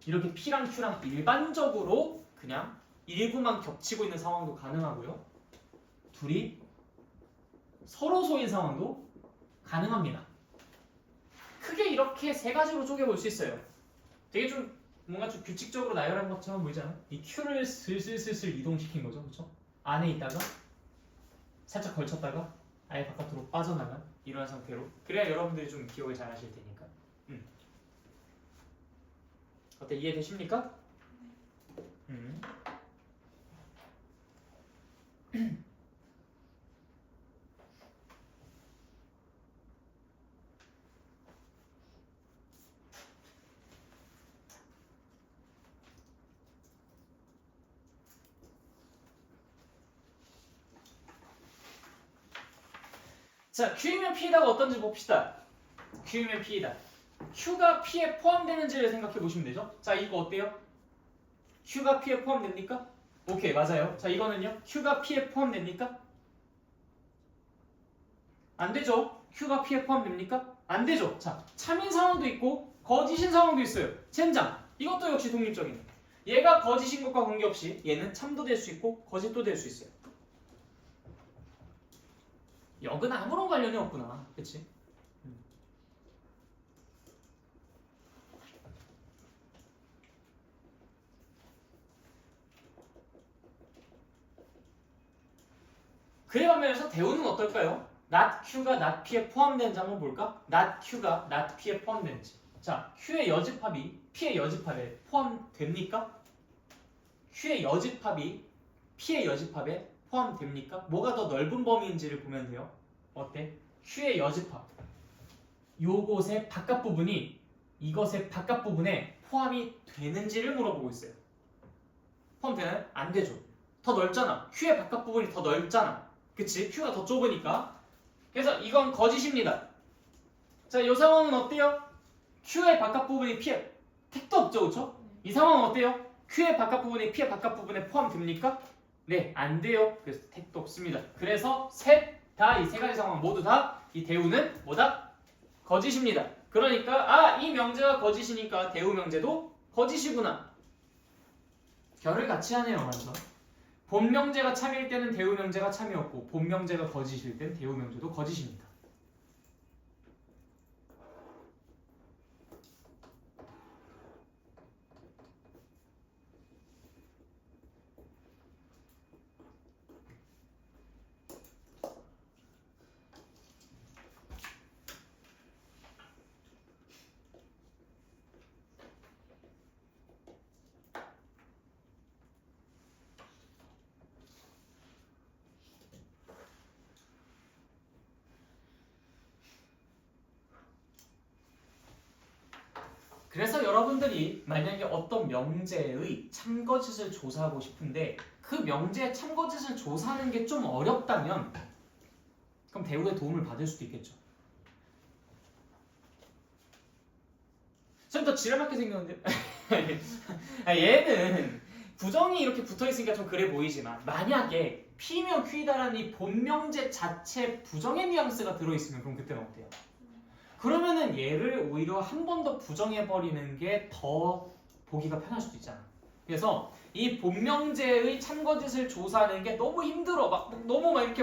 이렇게 P랑 Q랑 일반적으로 그냥 일부만 겹치고 있는 상황도 가능하고요. 둘이 서로 소인 상황도 가능합니다. 크게 이렇게 세 가지로 쪼개볼 수 있어요. 되게 좀 뭔가 좀 규칙적으로 나열한 것처럼 보이잖아요. 이 Q를 슬슬슬슬 이동시킨 거죠, 그렇죠? 안에 있다가 살짝 걸쳤다가 아예 바깥으로 빠져나간 이런 상태로. 그래야 여러분들이 좀 기억을 잘 하실 테니까. 어때, 이해되십니까? 자, Q이면 P이다가 어떤지 봅시다. Q이면 P이다. Q가 P에 포함되는지를 생각해 보시면 되죠. 자, 이거 어때요? Q가 P에 포함됩니까? 오케이, 맞아요. 자, 이거는요? Q가 P에 포함됩니까? 안 되죠. Q가 P에 포함됩니까? 안 되죠. 자, 참인 상황도 있고 거짓인 상황도 있어요. 젠장. 이것도 역시 독립적인. 얘가 거짓인 것과 관계없이 얘는 참도 될 수 있고 거짓도 될 수 있어요. 역은 아무런 관련이 없구나. 그치? 그에 반면에서 대우는 어떨까요? not Q가 not P에 포함되는지 한번 볼까? not Q가 not P에 포함되는지. 자, Q의 여집합이 P의 여집합에 포함됩니까? Q의 여집합이 P의 여집합에 포함됩니까? 뭐가 더 넓은 범위인지를 보면 돼요. 어때? Q의 여집합. 요것의 바깥 부분이 이것의 바깥 부분에 포함이 되는지를 물어보고 있어요. 포함되나요? 안 되죠. 더 넓잖아. Q의 바깥 부분이 더 넓잖아. 그치? Q가 더 좁으니까. 그래서 이건 거짓입니다. 자, 이 상황은 어때요? Q의 바깥 부분이 P에 택도 없죠, 그쵸? 이 상황은 어때요? Q의 바깥 부분이 P의 바깥 부분에 포함됩니까? 네, 안 돼요. 그래서 택도 없습니다. 그래서 셋 다 이 세 가지 상황 모두 다 이 대우는 뭐다? 거짓입니다. 그러니까 이 명제가 거짓이니까 대우 명제도 거짓이구나. 결을 같이 하네요, 완전. 본 명제가 참일 때는 대우 명제가 참이었고 본 명제가 거짓일 땐 대우 명제도 거짓입니다. 그래서 여러분들이 만약에 어떤 명제의 참거짓을 조사하고 싶은데 그 명제의 참거짓을 조사하는 게 좀 어렵다면 그럼 대우의 도움을 받을 수도 있겠죠. 좀 더 지랄맞게 생겼는데 얘는 부정이 이렇게 붙어있으니까 좀 그래 보이지만 만약에 P면 Q이다라는 이 본명제 자체 부정의 뉘앙스가 들어있으면 그럼 그때는 어때요? 그러면은 얘를 오히려 한 번 더 부정해버리는 게 더 보기가 편할 수도 있잖아. 그래서 이 본명제의 참거짓을 조사하는 게 너무 힘들어. 너무 이렇게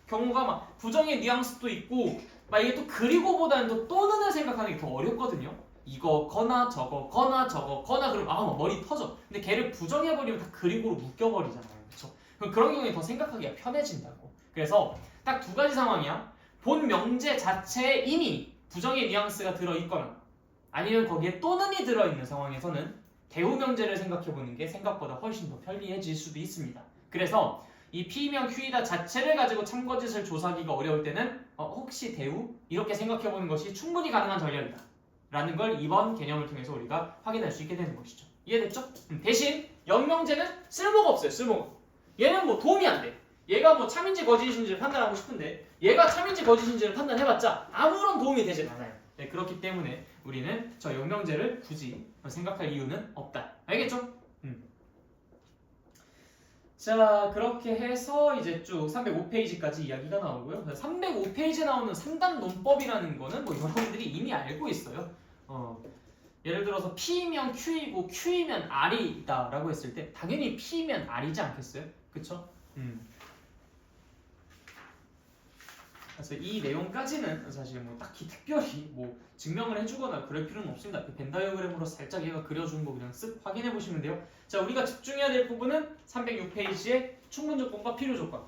경우가 부정의 뉘앙스도 있고 이게 또 그리고보다는 또는을 생각하는 게 더 어렵거든요. 이거 거나 저거 거나 저거 거나 그러면 머리 터져. 근데 걔를 부정해버리면 다 그리고로 묶여버리잖아요. 그렇죠? 그럼 그런 경우에 더 생각하기가 편해진다고. 그래서 딱 두 가지 상황이야. 본 명제 자체에 이미 부정의 뉘앙스가 들어있거나 아니면 거기에 또는이 들어있는 상황에서는 대우 명제를 생각해보는 게 생각보다 훨씬 더 편리해질 수도 있습니다. 그래서 이 P면 Q이다 자체를 가지고 참거짓을 조사하기가 어려울 때는 혹시 대우? 이렇게 생각해보는 것이 충분히 가능한 전략이다 라는 걸 이번 개념을 통해서 우리가 확인할 수 있게 되는 것이죠. 이해됐죠? 대신 영명제는 쓸모가 없어요. 쓸모가. 얘는 도움이 안 돼. 얘가 참인지 거짓인지를 판단하고 싶은데 얘가 참인지 거짓인지를 판단해봤자 아무런 도움이 되진 않아요. 네, 그렇기 때문에 우리는 저 영명제를 굳이 생각할 이유는 없다. 알겠죠? 자, 그렇게 해서 이제 쭉 305페이지까지 이야기가 나오고요. 305페이지에 나오는 3단 논법이라는 거는 뭐 여러분들이 이미 알고 있어요. 예를 들어서 P이면 Q이고 Q이면 R이다 라고 했을 때 당연히 P이면 R이지 않겠어요? 그쵸? 그래서 이 내용까지는 사실 뭐 딱히 특별히 뭐 증명을 해주거나 그럴 필요는 없습니다. 그 벤 다이어그램으로 살짝 얘가 그려준 거 그냥 쓱 확인해 보시면 돼요. 자, 우리가 집중해야 될 부분은 306페이지의 충분 조건과 필요 조건.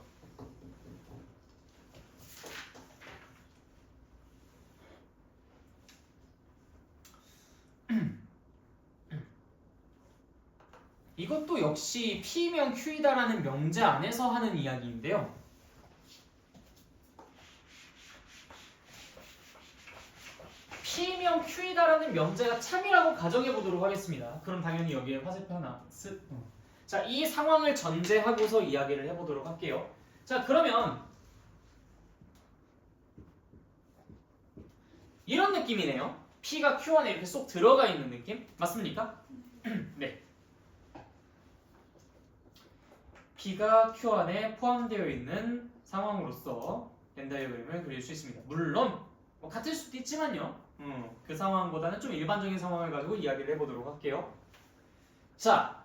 이것도 역시 P면 Q이다라는 명제 안에서 하는 이야기인데요. P면 Q이다라는 명제가 참이라고 가정해 보도록 하겠습니다. 그럼 당연히 여기에 화살표 하나 쓱. 자, 이 상황을 전제하고서 이야기를 해보도록 할게요. 자, 그러면 이런 느낌이네요. P가 Q 안에 이렇게 쏙 들어가 있는 느낌? 맞습니까? 네. P가 Q 안에 포함되어 있는 상황으로서 벤 다이어그램을 그릴 수 있습니다. 물론 뭐 같을 수도 있지만요. 그 상황보다는 좀 일반적인 상황을 가지고 이야기를 해보도록 할게요. 자,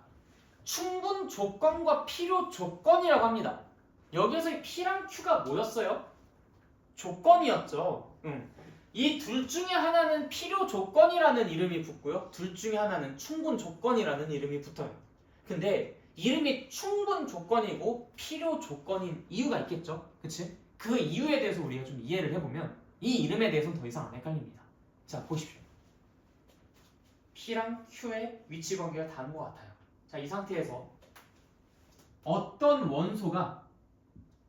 충분 조건과 필요 조건이라고 합니다. 여기에서 이 P랑 Q가 뭐였어요? 조건이었죠. 이 둘 중에 하나는 필요 조건이라는 이름이 붙고요. 둘 중에 하나는 충분 조건이라는 이름이 붙어요. 근데 이름이 충분 조건이고 필요 조건인 이유가 있겠죠? 그치? 그 이유에 대해서 우리가 좀 이해를 해보면 이 이름에 대해서는 더 이상 안 헷갈립니다. 자, 보십시오. P랑 Q의 위치 관계가 다른 것 같아요. 자, 이 상태에서 어떤 원소가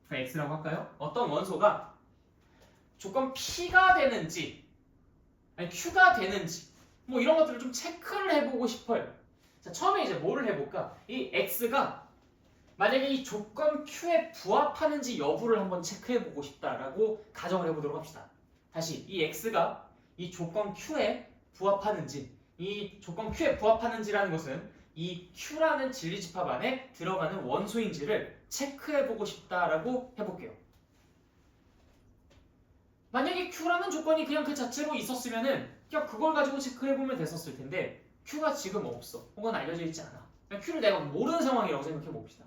X라고 할까요? 어떤 원소가 조건 P가 되는지 아니 Q가 되는지 뭐 이런 것들을 좀 체크를 해보고 싶어요. 자, 처음에 이제 뭐를 해볼까? 이 X가 만약에 이 조건 Q에 부합하는지 여부를 한번 체크해보고 싶다라고 가정을 해보도록 합시다. 다시 이 X가 이 조건 Q에 부합하는지, 이 조건 Q에 부합하는지라는 것은 이 Q라는 진리집합 안에 들어가는 원소인지를 체크해보고 싶다라고 해볼게요. 만약에 Q라는 조건이 그냥 그 자체로 있었으면은 그냥 그걸 가지고 체크해보면 됐었을 텐데 Q가 지금 없어. 혹은 알려져 있지 않아. 그냥 Q를 내가 모르는 상황이라고 생각해봅시다.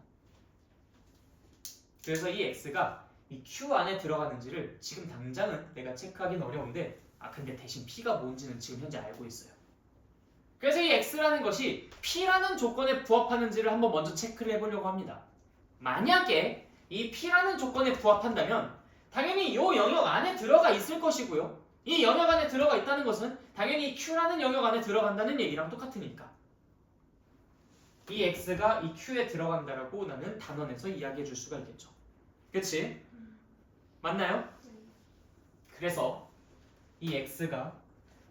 그래서 이 X가 이 Q 안에 들어가는지를 지금 당장은 내가 체크하기는 어려운데 근데 대신 P가 뭔지는 지금 현재 알고 있어요. 그래서 이 X라는 것이 P라는 조건에 부합하는지를 한번 먼저 체크를 해보려고 합니다. 만약에 이 P라는 조건에 부합한다면 당연히 이 영역 안에 들어가 있을 것이고요. 이 영역 안에 들어가 있다는 것은 당연히 Q라는 영역 안에 들어간다는 얘기랑 똑같으니까 이 X가 이 Q에 들어간다라고 나는 단원에서 이야기해 줄 수가 있겠죠. 그치? 맞나요? 그래서 이 X가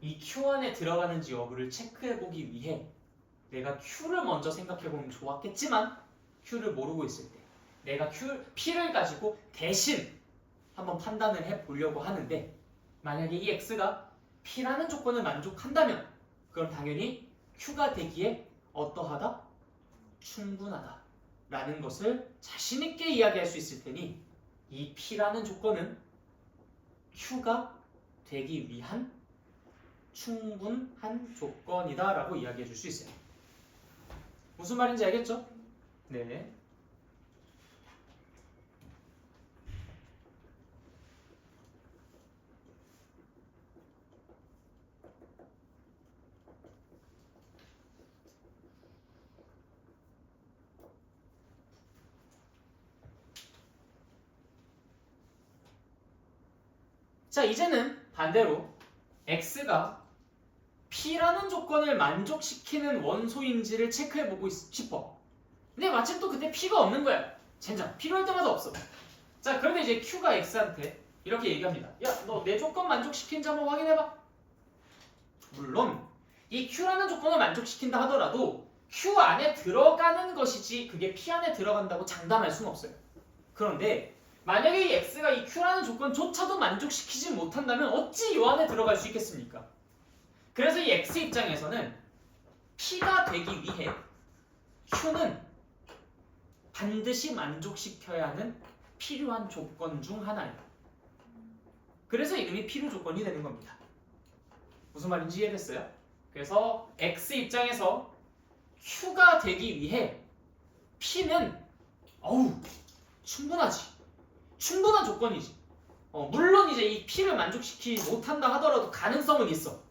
이 Q 안에 들어가는지 여부를 체크해보기 위해 내가 Q를 먼저 생각해보면 좋았겠지만 Q를 모르고 있을 때 내가 P를 가지고 대신 한번 판단을 해보려고 하는데 만약에 이 X가 P라는 조건을 만족한다면 그럼 당연히 Q가 되기에 어떠하다? 충분하다 라는 것을 자신있게 이야기할 수 있을 테니 이 P라는 조건은 Q가 되기 위한 충분한 조건이다 라고 이야기해 줄 수 있어요. 무슨 말인지 알겠죠? 네. 자, 이제는 반대로 X가 P라는 조건을 만족시키는 원소인지를 체크해보고 싶어. 근데 마침 또 그때 P가 없는 거야. 젠장, 필요할 때마다 없어. 자, 그런데 이제 Q가 X한테 이렇게 얘기합니다. 야, 너 내 조건 만족시키는지 한번 확인해봐. 물론 이 Q라는 조건을 만족시킨다 하더라도 Q 안에 들어가는 것이지 그게 P 안에 들어간다고 장담할 수는 없어요. 그런데 만약에 이 X가 이 Q라는 조건조차도 만족시키지 못한다면 어찌 이 안에 들어갈 수 있겠습니까? 그래서 이 X 입장에서는 P가 되기 위해 Q는 반드시 만족시켜야 하는 필요한 조건 중 하나예요. 그래서 이름이 필요 조건이 되는 겁니다. 무슨 말인지 이해됐어요? 그래서 X 입장에서 Q가 되기 위해 P는 충분하지. 충분한 조건이지. 물론 이제 이 P를 만족시키지 못한다 하더라도 가능성은 있어.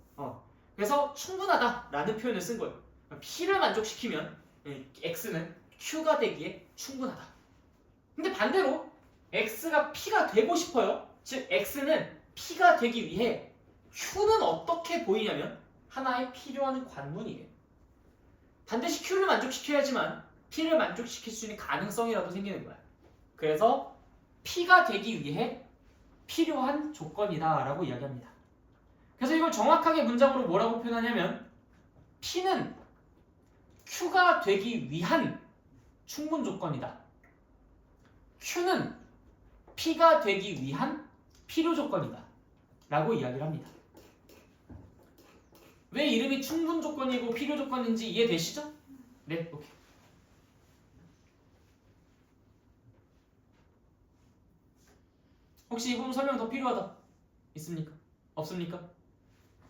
그래서 충분하다라는 표현을 쓴 거예요. P를 만족시키면 X는 Q가 되기에 충분하다. 근데 반대로 X가 P가 되고 싶어요. 즉 X는 P가 되기 위해 Q는 어떻게 보이냐면 하나의 필요한 관문이에요. 반드시 Q를 만족시켜야지만 P를 만족시킬 수 있는 가능성이라도 생기는 거야. 그래서 P가 되기 위해 필요한 조건이다 라고 이야기합니다. 그래서 이걸 정확하게 문장으로 뭐라고 표현하냐면 P는 Q가 되기 위한 충분 조건이다. Q는 P가 되기 위한 필요 조건이다 라고 이야기를 합니다. 왜 이름이 충분 조건이고 필요 조건인지 이해되시죠? 네, 오케이. 혹시 이 부분 설명 더 필요하다? 있습니까? 없습니까?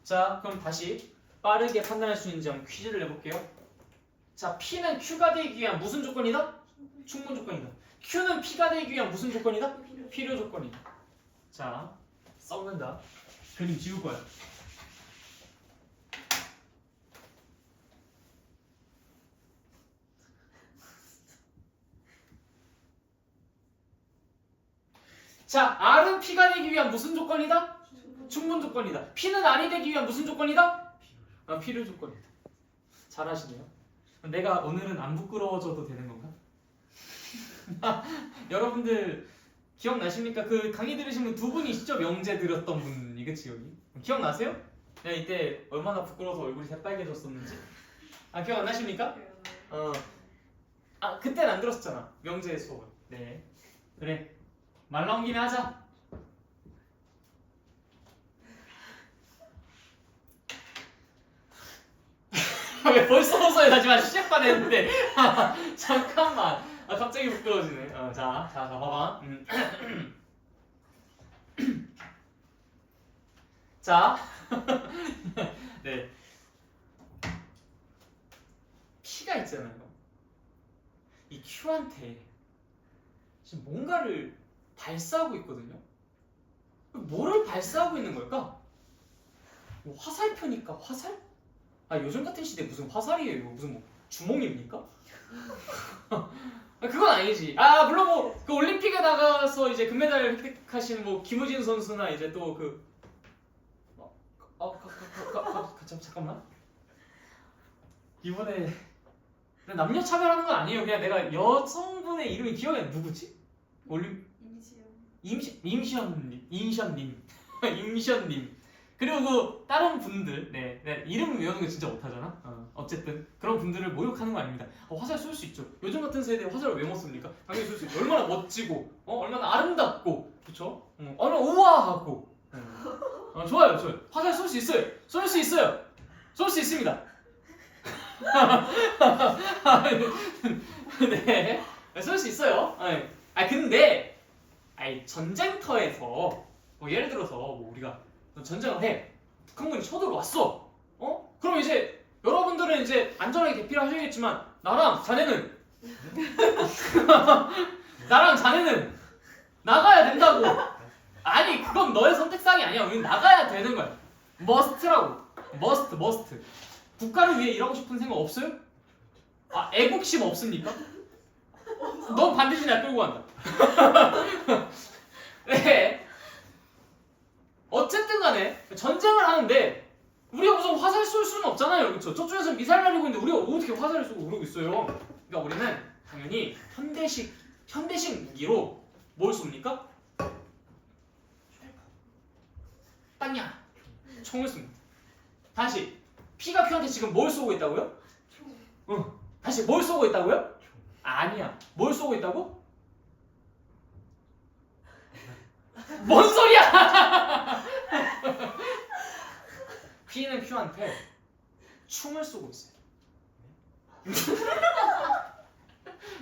자, 그럼 다시 빠르게 판단할 수 있는지 한번 퀴즈를 내볼게요. 자, P는 Q가 되기 위한 무슨 조건이다? 충분 조건이다. Q는 P가 되기 위한 무슨 조건이다? 필요 조건이다. 자, 썩는다. 그림 지울 거야. 자, R은 P가 되기 위한 무슨 조건이다? 충분 조건이다. P는 R이 되기 위한 무슨 조건이다? 필요 조건이다. 잘하시네요. 내가 오늘은 안 부끄러워져도 되는 건가? 여러분들 기억나십니까? 그 강의 들으신 분 두 분이시죠? 명제 들었던 분이, 그치 여기? 기억나세요? 내가 이때 얼마나 부끄러워서 얼굴이 새빨개졌었는지. 기억 안 나십니까? 그때는 안 들었었잖아. 명제 수업은. 네. 그래. 말 나온 김에 하자. 왜 벌써 웃어요? 나 지금 시작만 했는데. 잠깐만. 갑자기 부끄러워지네. 자, 봐봐. 자, 네. P가 있잖아요. 이 Q한테 지금 뭔가를 발사하고 있거든요. 뭐를 발사하고 있는 걸까? 뭐 화살표니까 화살? 요즘 같은 시대에 무슨 화살이에요? 무슨 뭐 주몽입니까? 그건 아니지. 물론 뭐 그 올림픽에 나가서 이제 금메달을 획득하신 뭐 김우진 선수나 이제 또 그 잠깐만. 이번에 남녀 차별하는 건 아니에요. 그냥 내가 여성분의 이름이 기억이 안 누구지? 임시연님. 그리고 그 다른 분들, 네, 이름 외우는 거 진짜 못하잖아. 어쨌든 그런 분들을 모욕하는 거 아닙니다. 화살 쏠 수 있죠. 요즘 같은 세대에 화살을 왜 못 씁니까? 당연히 쏠 수 있죠. 얼마나 멋지고, 얼마나 아름답고, 그렇죠? 얼마나 우아하고. 좋아요. 화살 쏠 수 있어요. 쏠 수 있습니다. 네, 쏠 수 있어요. 근데 전쟁터에서 뭐 예를 들어서 뭐 우리가 전쟁을 해. 북한군이 쳐들어왔어. 그럼 이제 여러분들은 이제 안전하게 대피를 하셔야겠지만 나랑 자네는 나가야 된다고. 아니, 그건 너의 선택사항이 아니야. 우린 나가야 되는 거야. 머스트라고. 머스트. 국가를 위해 일하고 싶은 생각 없어요? 애국심 없습니까? 넌 반드시 날 끌고 간다. 네. 어쨌든 간에 전쟁을 하는데 우리가 무슨 화살 쏠 수는 없잖아요. 그렇죠? 저쪽에서 미사일 날리고 있는데 우리가 어떻게 화살을 쏘고 그러고 있어요. 그러니까 우리는 당연히 현대식 무기로 뭘 쏩니까? 땅이야. 총을 쏩니다. 다시 P가 Q한테 지금 뭘 쏘고 있다고요? 다시 뭘 쏘고 있다고요? 아니야. 뭘 쏘고 있다고? 뭔 소리야! P는 Q한테 총을 쏘고 있어요.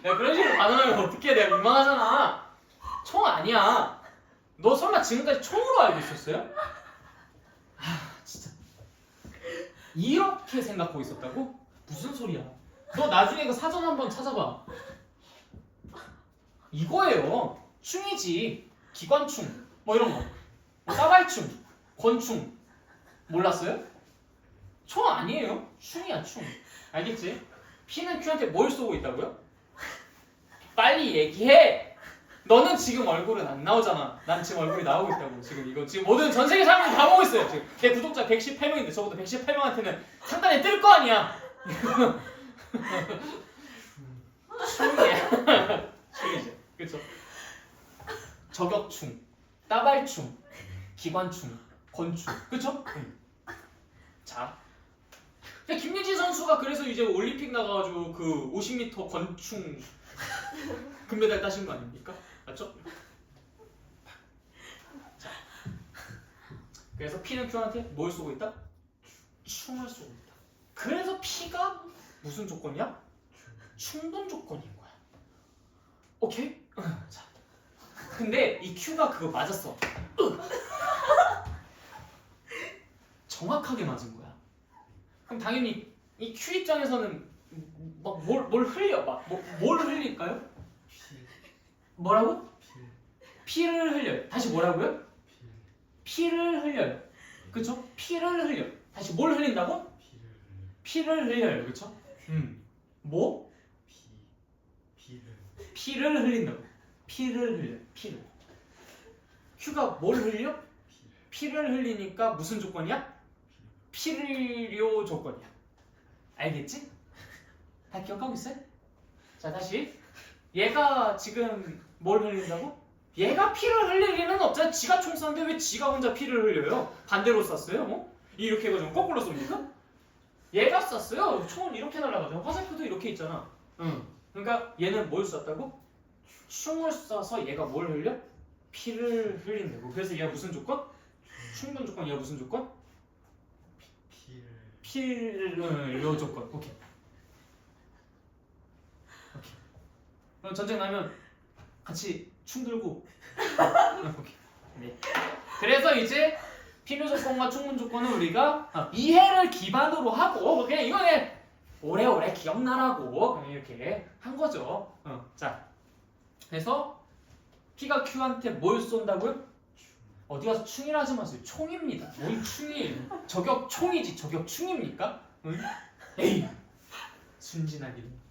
야, 그런 식으로 반응하면 어떡해? 내가 민망하잖아. 총 아니야. 너 설마 지금까지 총으로 알고 있었어요? 진짜 이렇게 생각하고 있었다고? 무슨 소리야? 너 나중에 그 사전 한번 찾아봐. 이거예요. 충이지. 기관충 뭐 이런 거. 뭐 따발충, 권충 몰랐어요? 총 아니에요. 충이야 충. 알겠지? P는 Q한테 뭘 쏘고 있다고요? 빨리 얘기해. 너는 지금 얼굴은 안 나오잖아. 난 지금 얼굴이 나오고 있다고. 지금 이거 지금 모든 전 세계 사람들이 다 보고 있어요. 지금 내 구독자 118명인데 적어도 118명한테는 상단에 뜰 거 아니야. 충이야. 충이지. 그쵸? 저격충, 따발충, 기관충, 권충. 그쵸? 자. 김유진 선수가 그래서 이제 올림픽 나가가지고 그 50m 권충 금메달 따신 거 아닙니까? 맞죠? 자, 그래서 P는 Q한테 뭘 쏘고 있다? 충을 쏘고 있다. 그래서 P가 무슨 조건이야? 충분 조건인 거야. 오케이? 자, 근데 이 Q가 그거 맞았어. 정확하게 맞은 거야. 그럼 당연히 이 Q 입장에서는 막 뭘 흘려? 뭘 흘릴까요? 뭐라고? 피를 흘려요. 다시 뭐라고요? 피를 흘려요. 그쵸? 피를 흘려. 다시 뭘 흘린다고? 피를 흘려요. 그쵸? 뭐? 피를 흘린다고. 피를 흘려. 피를. Q가 뭘 흘려? 피를 흘리니까 무슨 조건이야? 필요 조건이야. 알겠지? 다 기억하고 있어요? 자, 다시. 얘가 지금 뭘 흘린다고? 얘가 피를 흘릴 리는 없잖아. 지가 총 쐈는데 왜 지가 혼자 피를 흘려요? 반대로 쐈어요? 뭐? 이렇게 해가지고 거꾸로 쏩니까? 얘가 쐈어요. 총은 이렇게 날아가잖아. 화살표도 이렇게 있잖아. 그러니까 얘는 뭘 쐈다고? 충을 쏴서 얘가 뭘 흘려? 피를 흘린다고. 그래서 얘가 무슨 조건? 충분 조건. 얘가 무슨 조건? 필요 조건. 오케이. 그럼 전쟁 나면 같이 충 들고. 오케이. 네. 그래서 이제 필요 조건과 충분 조건은 우리가 이해를 기반으로 하고 그냥 이거는 오래오래 기억나라고 이렇게 한 거죠. 자, 그래서 P가 Q한테 뭘 쏜다고요? 어디 가서 충이라 하지 마세요. 총입니다. 뭔 충이에요? 저격 총이지 저격 충입니까? 응? 에이, 순진하기는.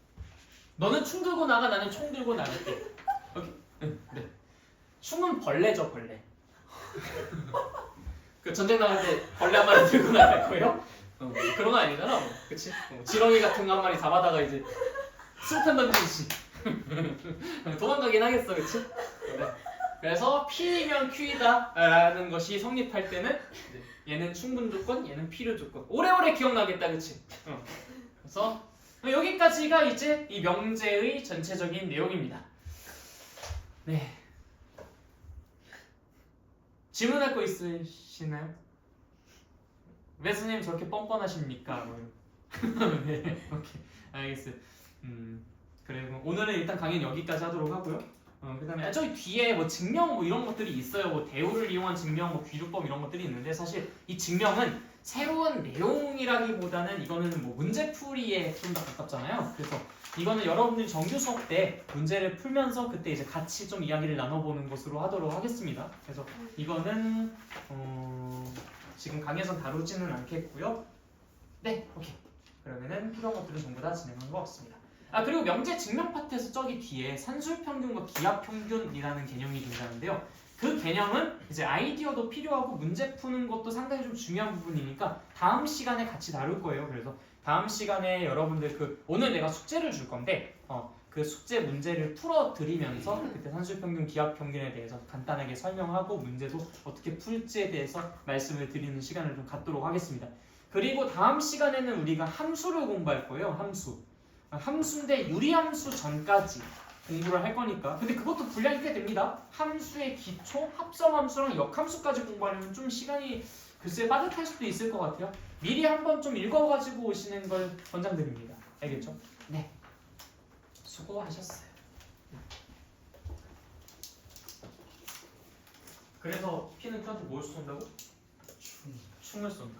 너는 충 들고 나가, 나는 총 들고 나갈게. 오케이. 네. 충은 벌레죠, 벌레. 그 전쟁 나갈 때 벌레 한 마리 들고 나갈 거예요? 그런 거 아니잖아. 그치? 지렁이 같은 거 한 마리 잡아다가 이제 수류탄 던지듯이 도망가긴 하겠어, 그치? 네. 그래서 P면 Q이다 라는 것이 성립할 때는 얘는 충분 조건, 얘는 필요 조건. 오래오래 기억나겠다, 그치? 그래서 여기까지가 이제 이 명제의 전체적인 내용입니다. 네. 질문할 거 있으시나요? 왜 선생님 저렇게 뻔뻔하십니까? 네, 오케이, 알겠어요. 그래, 오늘은 일단 강의는 여기까지 하도록 하고요. 그다음에 저기 뒤에 뭐 증명 뭐 이런 것들이 있어요. 뭐 대우를 이용한 증명, 뭐 귀류법 이런 것들이 있는데 사실 이 증명은 새로운 내용이라기보다는 이거는 뭐 문제풀이에 좀 더 가깝잖아요. 그래서 이거는 여러분들이 정규 수업 때 문제를 풀면서 그때 이제 같이 좀 이야기를 나눠보는 것으로 하도록 하겠습니다. 그래서 이거는 지금 강의에서 다루지는 않겠고요. 네, 오케이. 그러면은 필요한 것들은 전부 다 진행한 것 같습니다. 그리고 명제 증명 파트에서 저기 뒤에 산술평균과 기하평균이라는 개념이 등장하는데요. 그 개념은 이제 아이디어도 필요하고 문제 푸는 것도 상당히 좀 중요한 부분이니까 다음 시간에 같이 다룰 거예요. 그래서 다음 시간에 여러분들 오늘 내가 숙제를 줄 건데 그 숙제 문제를 풀어드리면서 그때 산술평균, 기하평균에 대해서 간단하게 설명하고 문제도 어떻게 풀지에 대해서 말씀을 드리는 시간을 좀 갖도록 하겠습니다. 그리고 다음 시간에는 우리가 함수를 공부할 거예요. 함수인데 유리함수 전까지 공부를 할 거니까. 근데 그것도 분량이 꽤 됩니다. 함수의 기초, 합성함수랑 역함수까지 공부하려면 좀 시간이 글쎄 빠듯할 수도 있을 것 같아요. 미리 한번 좀 읽어가지고 오시는 걸 권장드립니다. 알겠죠? 네. 수고하셨어요. 그래서 P는 Q한테 뭘 쏜다고? 충. 충을 쏜다.